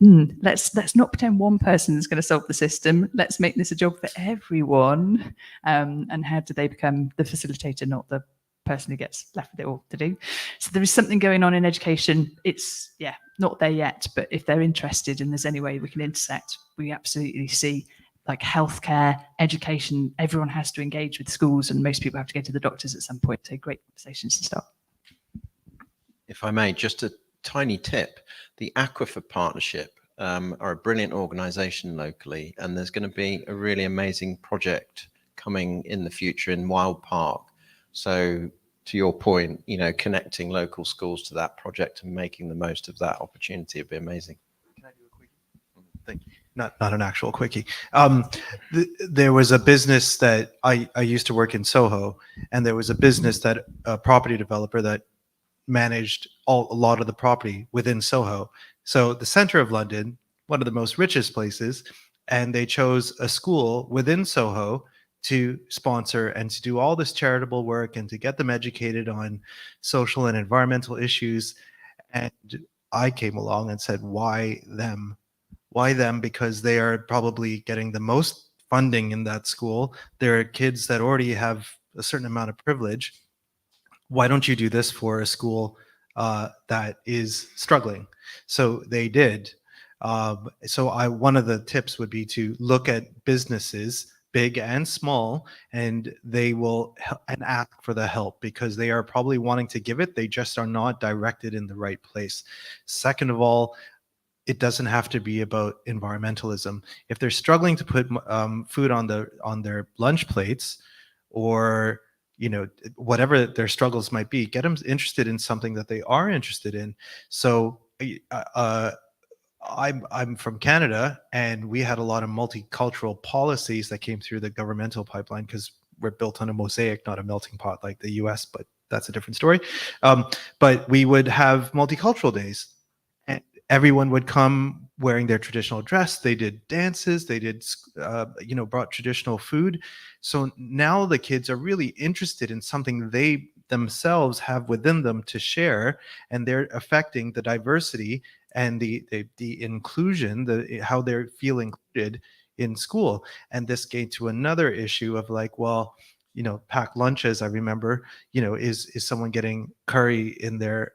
let's not pretend one person is going to solve the system. Let's make this a job for everyone. And how do they become the facilitator, not the person who gets left with it all to do? So there is something going on in education. It's not there yet, but if they're interested and there's any way we can intersect, we absolutely see, like healthcare, education, everyone has to engage with schools, and most people have to go to the doctors at some point. So great conversations to start.
If I may, just a tiny tip, the Aquifer Partnership are a brilliant organisation locally, and there's going to be a really amazing project coming in the future in Wild Park. So to your point, you know, connecting local schools to that project and making the most of that opportunity would be amazing.
Can I do a quickie? Thank you. Not an actual quickie. There was a business that I used to work in Soho, and there was a business that a property developer that managed a lot of the property within Soho. So the center of London, one of the most richest places, and they chose a school within Soho to sponsor and to do all this charitable work and to get them educated on social and environmental issues. And I came along and said, why them? Why them? Because they are probably getting the most funding in that school. There are kids that already have a certain amount of privilege. Why don't you do this for a school that is struggling? So they did. One of the tips would be to look at businesses, big and small, and they will and ask for the help because they are probably wanting to give it. They just are not directed in the right place. Second of all, it doesn't have to be about environmentalism. If they're struggling to put food on their lunch plates, or whatever their struggles might be, get them interested in something that they are interested in. So I'm from Canada, and we had a lot of multicultural policies that came through the governmental pipeline because we're built on a mosaic, not a melting pot like the US, but that's a different story. But we would have multicultural days, and everyone would come wearing their traditional dress. They did dances, they did, brought traditional food. So now the kids are really interested in something they themselves have within them to share, and they're affecting the diversity and the inclusion, how they're feel included in school. And this gave to another issue of like, well, packed lunches. I remember, is someone getting curry in their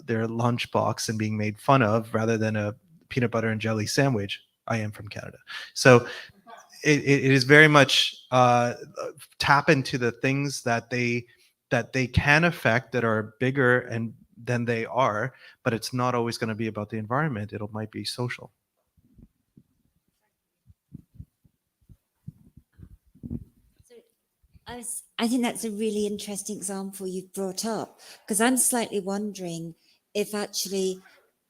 lunch box and being made fun of rather than a peanut butter and jelly sandwich? I am from Canada, so it is very much tap into the things that they can affect that are bigger and than they are, but it's not always going to be about the environment. It might be social.
I think that's a really interesting example you've brought up, because I'm slightly wondering if actually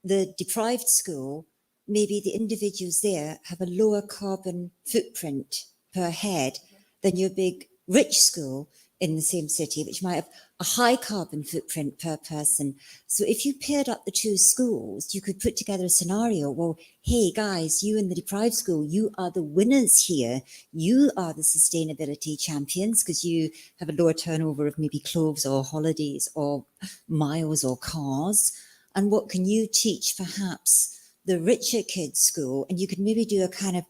the deprived school, maybe the individuals there have a lower carbon footprint per head than your big rich school in the same city, which might have a high carbon footprint per person. So if you paired up the two schools, you could put together a scenario. Well, hey guys, you in the deprived school, you are the winners here. You are the sustainability champions because you have a lower turnover of maybe clothes or holidays or miles or cars. And what can you teach perhaps the richer kids' school? And you could maybe do a kind of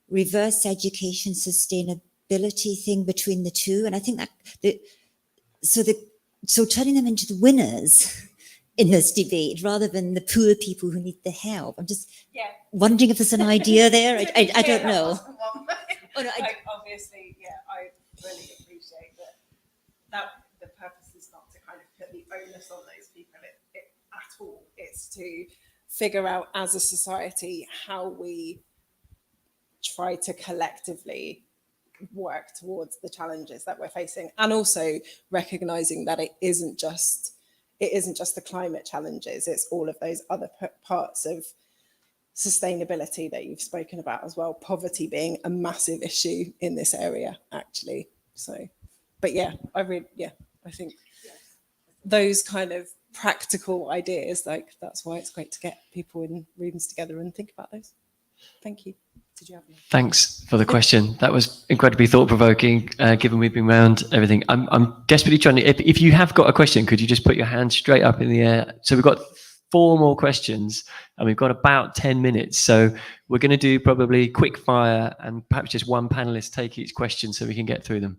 reverse education sustainability thing between the two. And I think that so turning them into the winners in this debate rather than the poor people who need the help. I'm just wondering if there's an idea there. I don't know.
Obviously, I really appreciate that the purpose is not to kind of put the onus on those people at all. It's to figure out as a society how we try to collectively work towards the challenges that we're facing, and also recognizing that it isn't just the climate challenges, it's all of those other parts of sustainability that you've spoken about as well, poverty being a massive issue in this area actually. So but I think those kind of practical ideas, like that's why it's great to get people in rooms together and think about those. Thank you. Did you have any?
Thanks for the question. That was incredibly thought-provoking, given we've been around everything. I'm desperately trying to, if you have got a question, could you just put your hand straight up in the air? So we've got 4 more questions and we've got about 10 minutes. So we're going to do probably quick fire and perhaps just one panelist take each question so we can get through them.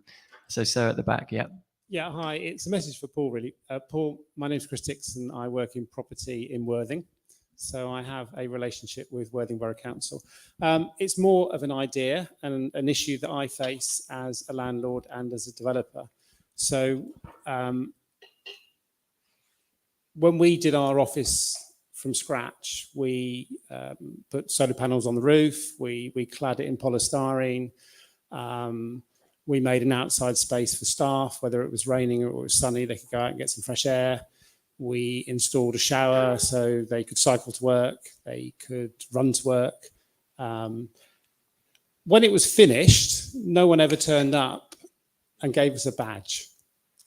So Sarah at the back, yeah.
Yeah, hi. It's a message for Paul, really. Paul, my name's Chris Dixon. I work in property in Worthing. So I have a relationship with Worthing Borough Council. It's more of an idea and an issue that I face as a landlord and as a developer. So when we did our office from scratch. We put solar panels on the roof. We clad it in polystyrene. We made an outside space for staff, whether it was raining or it was sunny, they could go out and get some fresh air. We installed a shower so they could cycle to work, they could run to work. When it was finished, no one ever turned up and gave us a badge,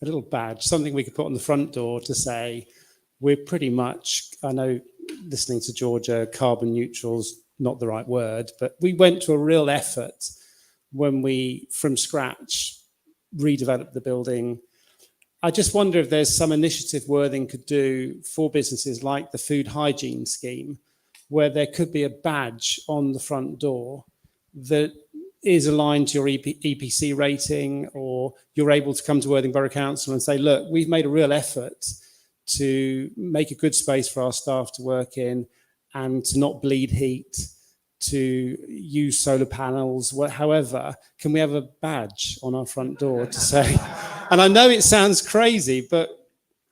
a little badge, something we could put on the front door to say, we're pretty much, I know listening to Georgia, carbon neutral's not the right word, but we went to a real effort when we, from scratch, redeveloped the building. I just wonder if there's some initiative Worthing could do for businesses like the food hygiene scheme, where there could be a badge on the front door that is aligned to your EPC rating, or you're able to come to Worthing Borough Council and say, look, we've made a real effort to make a good space for our staff to work in and to not bleed heat, to use solar panels, however, can we have a badge on our front door to say, and I know it sounds crazy, but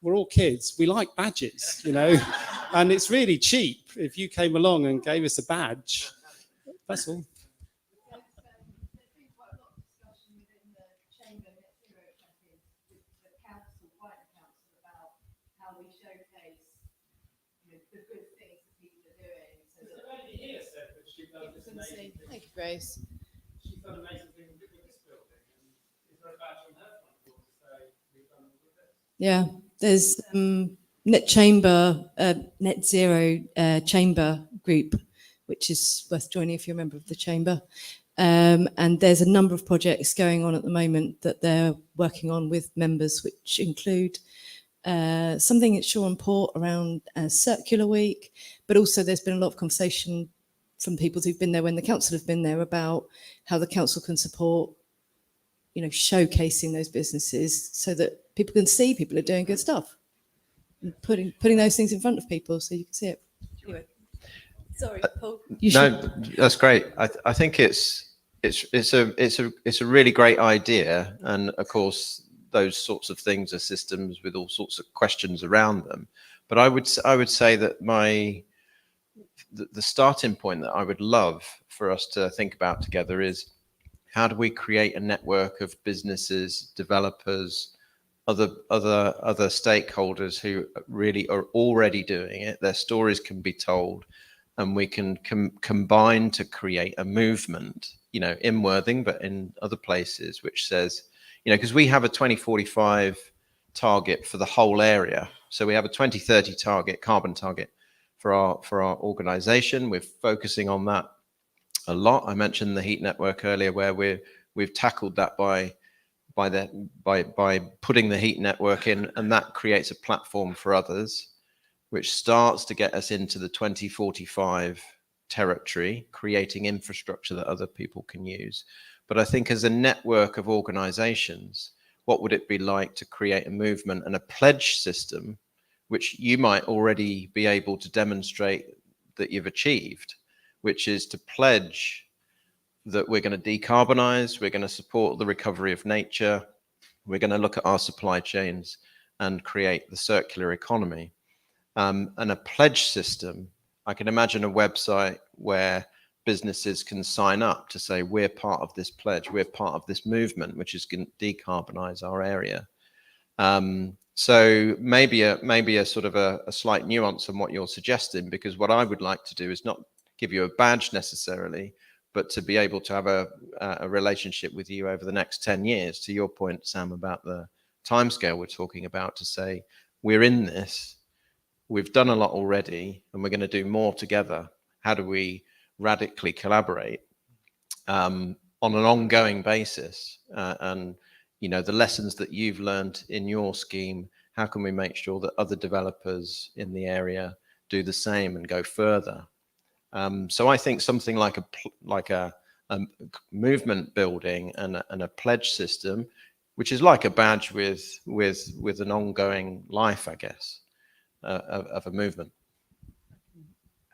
we're all kids, we like badges, you know, and it's really cheap if you came along and gave us a badge, that's all.
Thank you, Grace.
She's done amazing things with this building. Is there a badge on her front door to say we've done all of this?
Yeah, there's net zero chamber group, which is worth joining if you're a member of the chamber. And there's a number of projects going on at the moment that they're working on with members, which include something at Shore Port around Circular Week, but also there's been a lot of conversation from people who've been there when the council have been there about how the council can support, you know, showcasing those businesses so that people can see people are doing good stuff, and putting those things in front of people so you can see it. Anyway, sorry, Paul.
No, that's great. I think it's a really great idea, and of course those sorts of things are systems with all sorts of questions around them. But I would say that the starting point that I would love for us to think about together is, how do we create a network of businesses, developers, other stakeholders who really are already doing it? Their stories can be told, and we can combine to create a movement, you know, in Worthing, but in other places, which says, you know, because we have a 2045 target for the whole area. So we have a 2030 target, carbon target for our organization. We're focusing on that a lot. I mentioned the heat network earlier, where we've tackled that by putting the heat network in, and that creates a platform for others, which starts to get us into the 2045 territory, creating infrastructure that other people can use. But I think as a network of organizations, what would it be like to create a movement and a pledge system, which you might already be able to demonstrate that you've achieved, which is to pledge that we're going to decarbonize, we're going to support the recovery of nature, we're going to look at our supply chains and create the circular economy. And a pledge system, I can imagine a website where businesses can sign up to say, we're part of this pledge, we're part of this movement, which is going to decarbonize our area. So maybe a sort of a slight nuance on what you're suggesting, because what I would like to do is not give you a badge necessarily, but to be able to have a relationship with you over the next 10 years, to your point, Sam, about the timescale we're talking about, to say, we're in this, we've done a lot already, and we're going to do more together. How do we radically collaborate on an ongoing basis? And you know, the lessons that you've learned in your scheme, how can we make sure that other developers in the area do the same and go further? So I think something like a movement building and a pledge system, which is like a badge with an ongoing life, I guess, of a movement.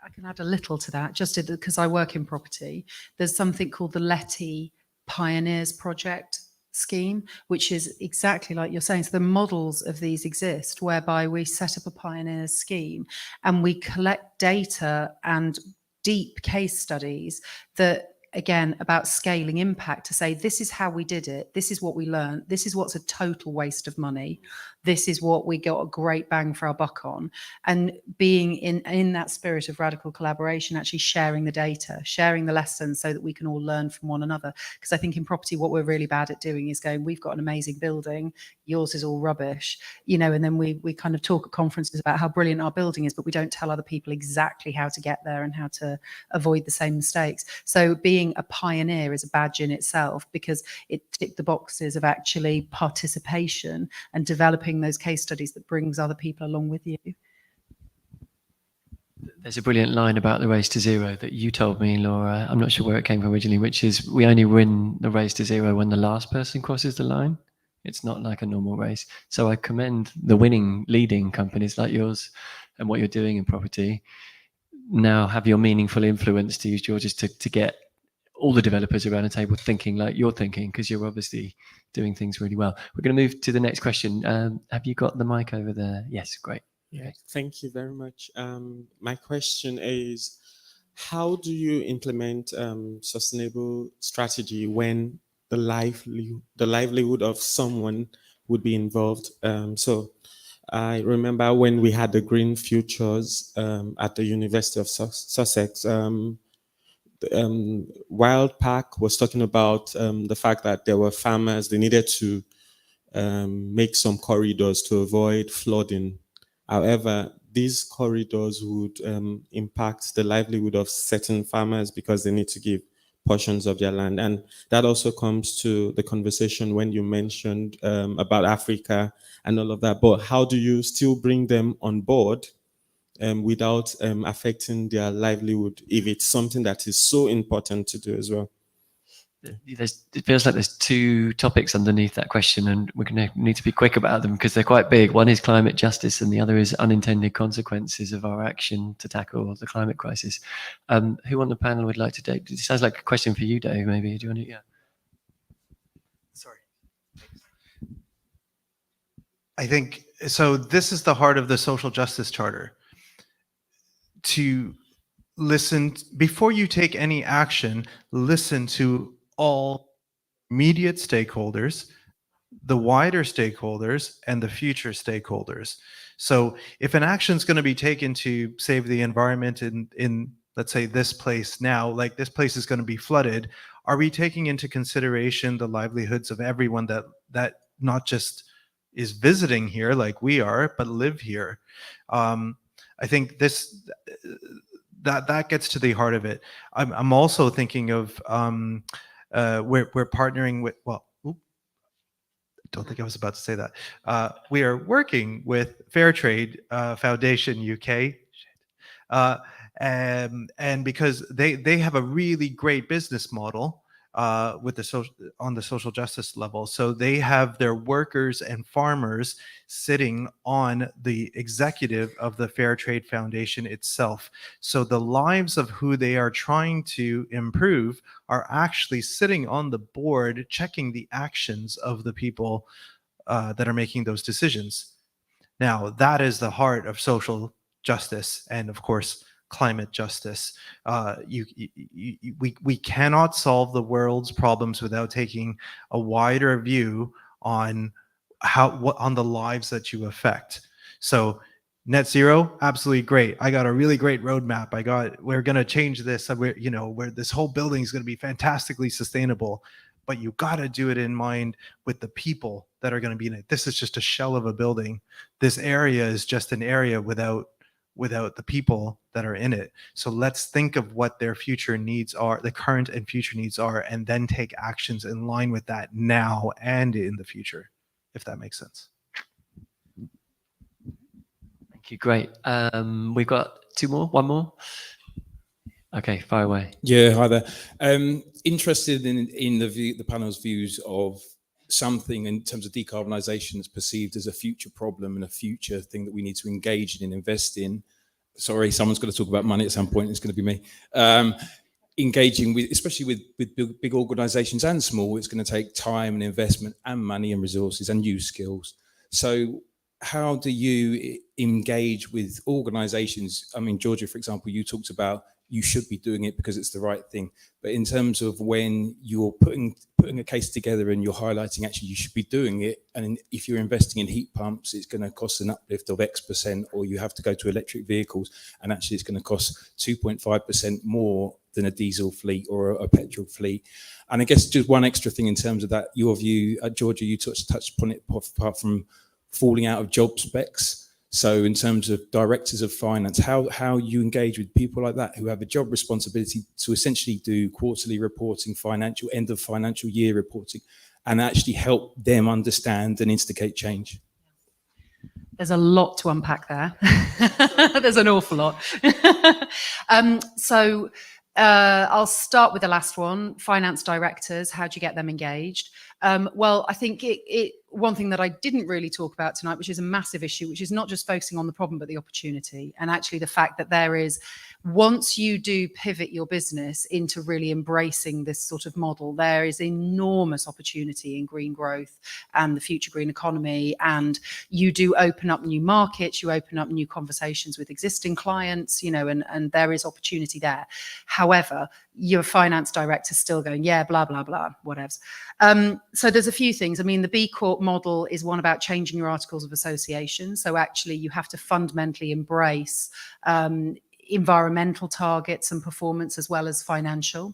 I can add a little to that, just because I work in property. There's something called the Letty Pioneers Project, scheme, which is exactly like you're saying. So the models of these exist, whereby we set up a pioneers scheme and we collect data and deep case studies that, again, about scaling impact, to say, this is how we did it, this is what we learned, this is what's a total waste of money, this is what we got a great bang for our buck on. And being in that spirit of radical collaboration, actually sharing the data, sharing the lessons, so that we can all learn from one another. Because I think in property, what we're really bad at doing is going, we've got an amazing building, yours is all rubbish, you know, and then we kind of talk at conferences about how brilliant our building is, but we don't tell other people exactly how to get there and how to avoid the same mistakes. So being a pioneer is a badge in itself, because it ticked the boxes of actually participation and developing those case studies that brings other people along with you.
There's a brilliant line about the race to zero that you told me, Laura. I'm not sure where it came from originally, which is, we only win the race to zero when the last person crosses the line. It's not like a normal race. So I commend the leading companies like yours and what you're doing in property. Now have your meaningful influence, to use George's, to get all the developers around the table thinking like you're thinking, because you're obviously doing things really well. We're going to move to the next question. Have you got the mic over there? Yes, great.
Yeah,
okay.
Thank you very much. My question is, how do you implement sustainable strategy when the livelihood of someone would be involved? So I remember when we had the Green Futures at the University of Sussex, Wild Park was talking about the fact that there were farmers, they needed to make some corridors to avoid flooding. However, these corridors would impact the livelihood of certain farmers because they need to give portions of their land. And that also comes to the conversation when you mentioned about Africa and all of that. But how do you still bring them on board without affecting their livelihood, if it's something that is so important to do as well?
It feels like there's two topics underneath that question, and we're going to need to be quick about them because they're quite big. One is climate justice, and the other is unintended consequences of our action to tackle the climate crisis. Who on the panel would like to take? It sounds like a question for you, Dave. Maybe do you want to? Yeah.
Sorry. I think so. This is the heart of the social justice charter. To listen before you take any action. Listen to all immediate stakeholders, the wider stakeholders, and the future stakeholders. So if an action is going to be taken to save the environment in let's say this place now, like this place is going to be flooded, are we taking into consideration the livelihoods of everyone that not just is visiting here like we are, but live here? I think this that gets to the heart of it. I'm also thinking of we're partnering with, well, I don't think I was about to say that. We are working with Fairtrade Foundation UK, and because they have a really great business model with the on the social justice level. So they have their workers and farmers sitting on the executive of the Fairtrade Foundation itself. So the lives of who they are trying to improve are actually sitting on the board, checking the actions of the people that are making those decisions. Now, that is the heart of social justice and, of course, climate justice. We cannot solve the world's problems without taking a wider view on on the lives that you affect. So net zero, absolutely great. I got a really great roadmap. We're going to change this. Where this whole building is going to be fantastically sustainable. But you got to do it in mind with the people that are going to be in it. This is just a shell of a building. This area is just an area without the people that are in it. So let's think of what their future needs are, the current and future needs are, and then take actions in line with that now and in the future, if that makes sense.
Thank you. Great. We've got one more. Okay, fire away.
Yeah, hi there. Interested in the panel's views of something in terms of decarbonisation that's perceived as a future problem and a future thing that we need to engage in and invest in. Sorry, someone's going to talk about money at some point. It's going to be me. engaging with, especially with big organizations and small, it's going to take time and investment and money and resources and new skills. So how do you engage with organizations? I mean, Georgia, for example, you talked about you should be doing it because it's the right thing. But in terms of when you're putting a case together and you're highlighting actually you should be doing it, and if you're investing in heat pumps, it's going to cost an uplift of X%, or you have to go to electric vehicles and actually it's going to cost 2.5% more than a diesel fleet or a petrol fleet. And I guess just one extra thing in terms of that, your view, Georgia, you touched upon it, apart from falling out of job specs. So in terms of directors of finance, how you engage with people like that who have a job responsibility to essentially do quarterly reporting, financial end of financial year reporting, and actually help them understand and instigate change?
There's a lot to unpack there. There's an awful lot. I'll start with the last one, finance directors. How do you get them engaged? Well, I think one thing that I didn't really talk about tonight, which is a massive issue, which is not just focusing on the problem, but the opportunity. And actually the fact that there is, once you do pivot your business into really embracing this sort of model, there is enormous opportunity in green growth and the future green economy. And you do open up new markets, you open up new conversations with existing clients, you know, and there is opportunity there. However, your finance director still going, yeah, blah, blah, blah, whatevs. So there's a few things. I mean, the B Corp model is one about changing your articles of association. So actually you have to fundamentally embrace environmental targets and performance as well as financial.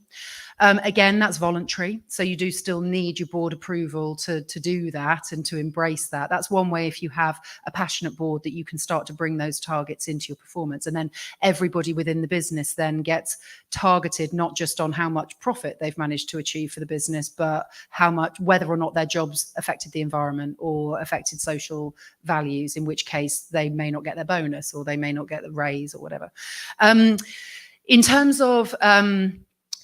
Again, that's voluntary. So you do still need your board approval to do that and to embrace that. That's one way, if you have a passionate board, that you can start to bring those targets into your performance. And then everybody within the business then gets targeted, not just on how much profit they've managed to achieve for the business, but how much, whether or not their jobs affected the environment or affected social values, in which case they may not get their bonus or they may not get the raise or whatever. In terms of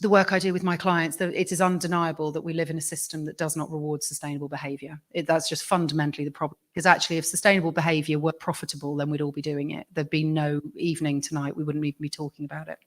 the work I do with my clients, it is undeniable that we live in a system that does not reward sustainable behaviour. That's just fundamentally the problem. Because actually, if sustainable behaviour were profitable, then we'd all be doing it. There'd be no evening tonight. We wouldn't even be talking about it.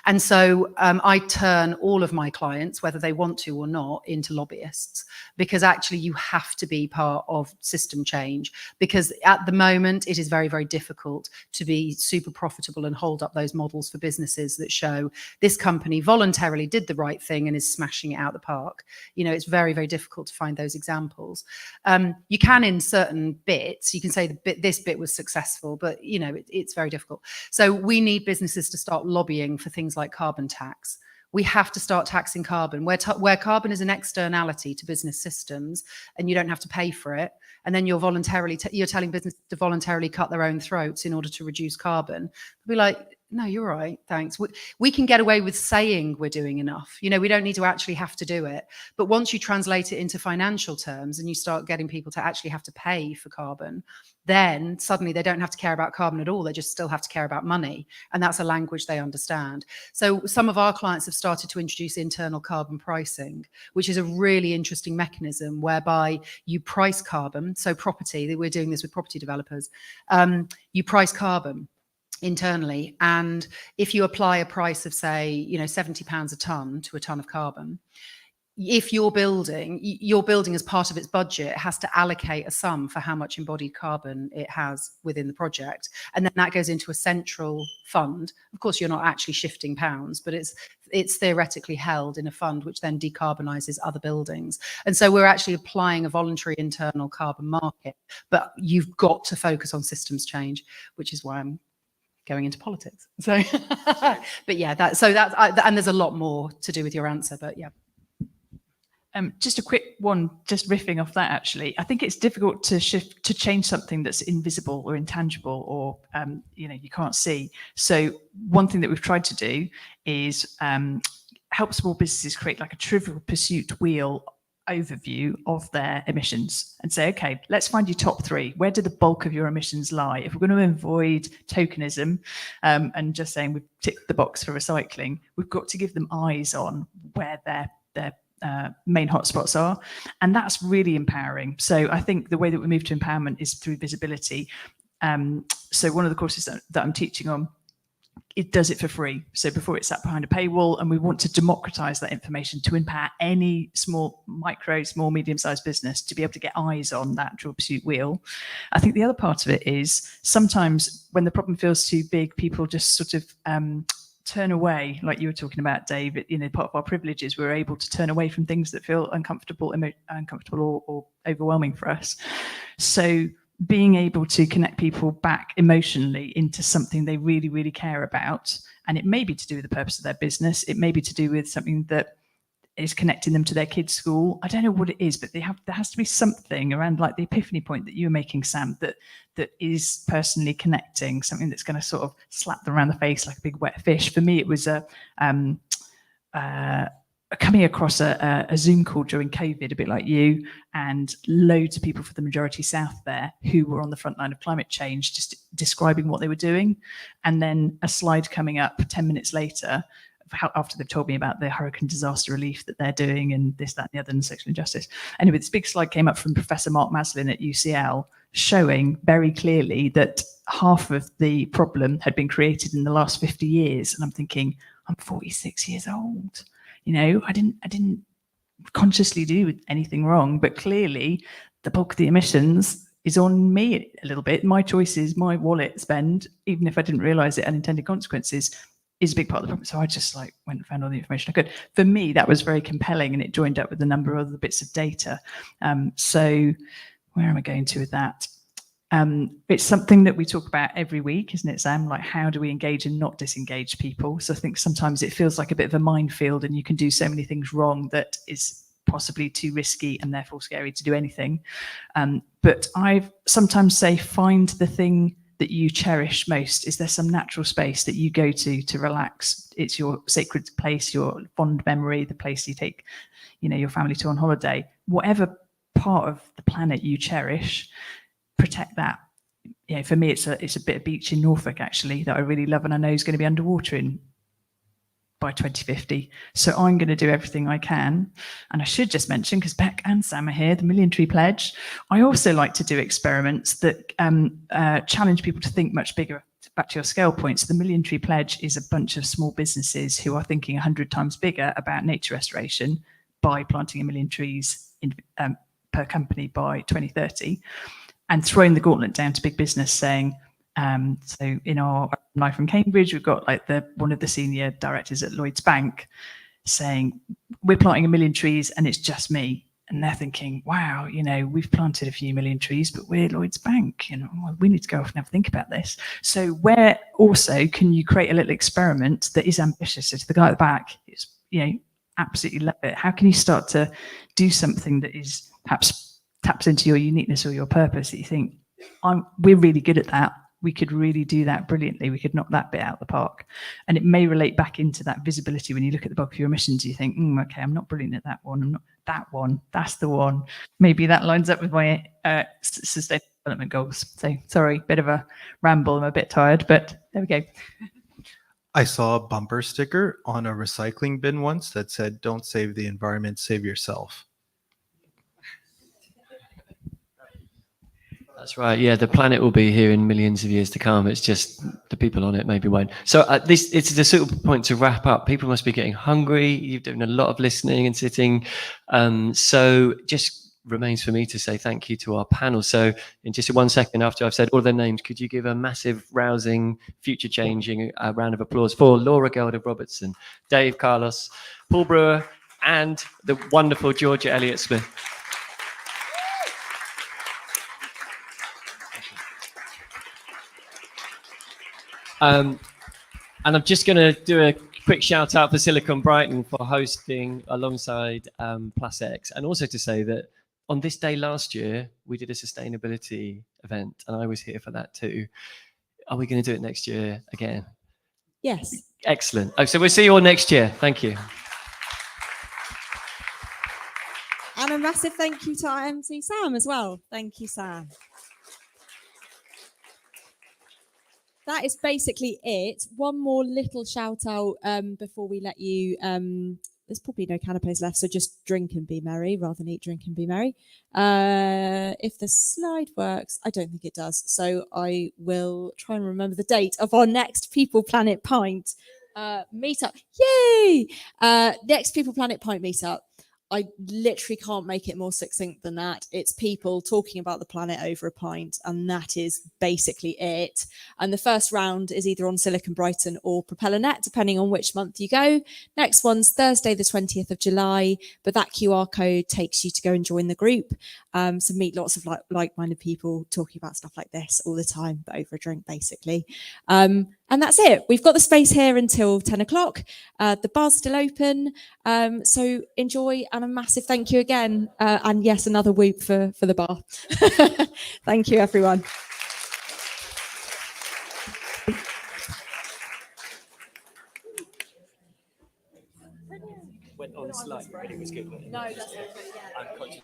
And so I turn all of my clients, whether they want to or not, into lobbyists, because actually you have to be part of system change. Because at the moment, it is very, very difficult to be super profitable and hold up those models for businesses that show this company voluntarily did the right thing and is smashing it out the park. You know, it's very, very difficult to find those examples. You can, in certain bits, you can say this bit was successful, but you know, it's very difficult. So we need businesses to start lobbying for things like carbon tax. We have to start taxing carbon where carbon is an externality to business systems and you don't have to pay for it. And then you're telling business to voluntarily cut their own throats in order to reduce carbon. They'll be like, no, you're right, thanks. We can get away with saying we're doing enough. You know, we don't need to actually have to do it. But once you translate it into financial terms and you start getting people to actually have to pay for carbon, then suddenly they don't have to care about carbon at all. They just still have to care about money. And that's a language they understand. So some of our clients have started to introduce internal carbon pricing, which is a really interesting mechanism whereby you price carbon. So property, we're doing this with property developers. You price carbon internally, and if you apply a price of, say, you know, £70 a tonne to a tonne of carbon, if your building as part of its budget has to allocate a sum for how much embodied carbon it has within the project, and then that goes into a central fund. Of course, you're not actually shifting pounds, but it's theoretically held in a fund which then decarbonizes other buildings. And so we're actually applying a voluntary internal carbon market, but you've got to focus on systems change, which is why I'm going into politics. So, but yeah, and there's a lot more to do with your answer, but yeah. Just a quick one, just riffing off that, actually. I think it's difficult to change something that's invisible or intangible or, you know, you can't see. So one thing that we've tried to do is help small businesses create like a Trivial Pursuit wheel overview of their emissions and say, okay, let's find your top three. Where do the bulk of your emissions lie? If we're going to avoid tokenism and just saying we've ticked the box for recycling, we've got to give them eyes on where their main hotspots are, and that's really empowering. So I think the way that we move to empowerment is through visibility. So one of the courses that I'm teaching on it does it for free. So before it's sat behind a paywall, and we want to democratize that information to empower any small, medium-sized business to be able to get eyes on that Dual Pursuit wheel. I think the other part of it is sometimes when the problem feels too big, people just sort of turn away, like you were talking about, Dave. Part of our privilege is we're able to turn away from things that feel uncomfortable or overwhelming for us. So being able to connect people back emotionally into something they really, really care about, and it may be to do with the purpose of their business, it may be to do with something that is connecting them to their kids' school. I don't know what it is, but there has to be something around, like the epiphany point that you were making, Sam, that is personally connecting, something that's going to sort of slap them around the face like a big wet fish. For me, it was coming across a Zoom call during COVID, a bit like you, and loads of people from the Majority South there who were on the front line of climate change, just describing what they were doing. And then a slide coming up 10 minutes later, after they've told me about the hurricane disaster relief that they're doing and this, that, and the other, and sexual injustice. Anyway, this big slide came up from Professor Mark Maslin at UCL, showing very clearly that half of the problem had been created in the last 50 years. And I'm thinking, I'm 46 years old. I didn't consciously do anything wrong, but clearly the bulk of the emissions is on me a little bit. My choices, my wallet spend, even if I didn't realize it, unintended consequences, is a big part of the problem. So I just went and found all the information I could. For me, that was very compelling, and it joined up with a number of other bits of data. So where am I going to with that? It's something that we talk about every week, isn't it, Sam? Like, how do we engage and not disengage people? So I think sometimes it feels like a bit of a minefield, and you can do so many things wrong that is possibly too risky and therefore scary to do anything. But I sometimes say, find the thing that you cherish most. Is there some natural space that you go to relax? It's your sacred place, your fond memory, the place you take, your family to on holiday. Whatever part of the planet you cherish, protect that. For me, it's a bit of beach in Norfolk, actually, that I really love, and I know is going to be underwater by 2050. So I'm going to do everything I can. And I should just mention, because Beck and Sam are here, the Million Tree Pledge. I also like to do experiments that challenge people to think much bigger. Back to your scale points, the Million Tree Pledge is a bunch of small businesses who are thinking 100 times bigger about nature restoration by planting 1 million trees per company by 2030. And throwing the gauntlet down to big business, saying, so in our life from Cambridge, we've got one of the senior directors at Lloyds Bank saying, we're planting 1 million trees and it's just me. And they're thinking, wow, we've planted a few million trees, but we're Lloyds Bank, we need to go off and have a think about this. So where also can you create a little experiment that is ambitious? So to the guy at the back, it's, absolutely love it. How can you start to do something that is perhaps taps into your uniqueness or your purpose, that you think, we're really good at that. We could really do that brilliantly. We could knock that bit out of the park. And it may relate back into that visibility. When you look at the bulk of your emissions, you think, okay, I'm not brilliant at that one. I'm not that one. That's the one. Maybe that lines up with my sustainable development goals. So sorry, bit of a ramble. I'm a bit tired, but there we go.
I saw a bumper sticker on a recycling bin once that said, don't save the environment, save yourself.
That's right. Yeah, the planet will be here in millions of years to come. It's just the people on it maybe won't. So it's the suitable point to wrap up. People must be getting hungry. You've done a lot of listening and sitting. So just remains for me to say thank you to our panel. So in just 1 second after I've said all their names, could you give a massive, rousing, future-changing round of applause for Laura Gelder-Robertson, Dave Carlos, Paul Brewer, and the wonderful Georgia Elliott-Smith. And I'm just going to do a quick shout out for Silicon Brighton for hosting alongside Plus X, and also to say that on this day last year, we did a sustainability event, and I was here for that too. Are we going to do it next year again?
Yes.
Excellent. Oh, so we'll see you all next year. Thank you.
And a massive thank you to MC Sam as well. Thank you, Sam. That is basically it. One more little shout out before we let you there's probably no canapes left, so just drink and be merry rather than eat, drink and be merry. If the slide works, I don't think it does, so I will try and remember the date of our next People Planet Pint meetup. Yay! Next People Planet Pint meetup. I literally can't make it more succinct than that. It's people talking about the planet over a pint, and that is basically it. And the first round is either on Silicon Brighton or Propellernet, depending on which month you go. Next one's Thursday, the 20th of July, but that QR code takes you to go and join the group. So meet lots of like-minded people talking about stuff like this all the time, but over a drink, basically. And that's it. We've got the space here until 10 o'clock. The bar's still open. So enjoy, and a massive thank you again. And yes, another whoop for the bar. Thank you, everyone.
Went on slightly, but it was good. No, that's good. Yeah.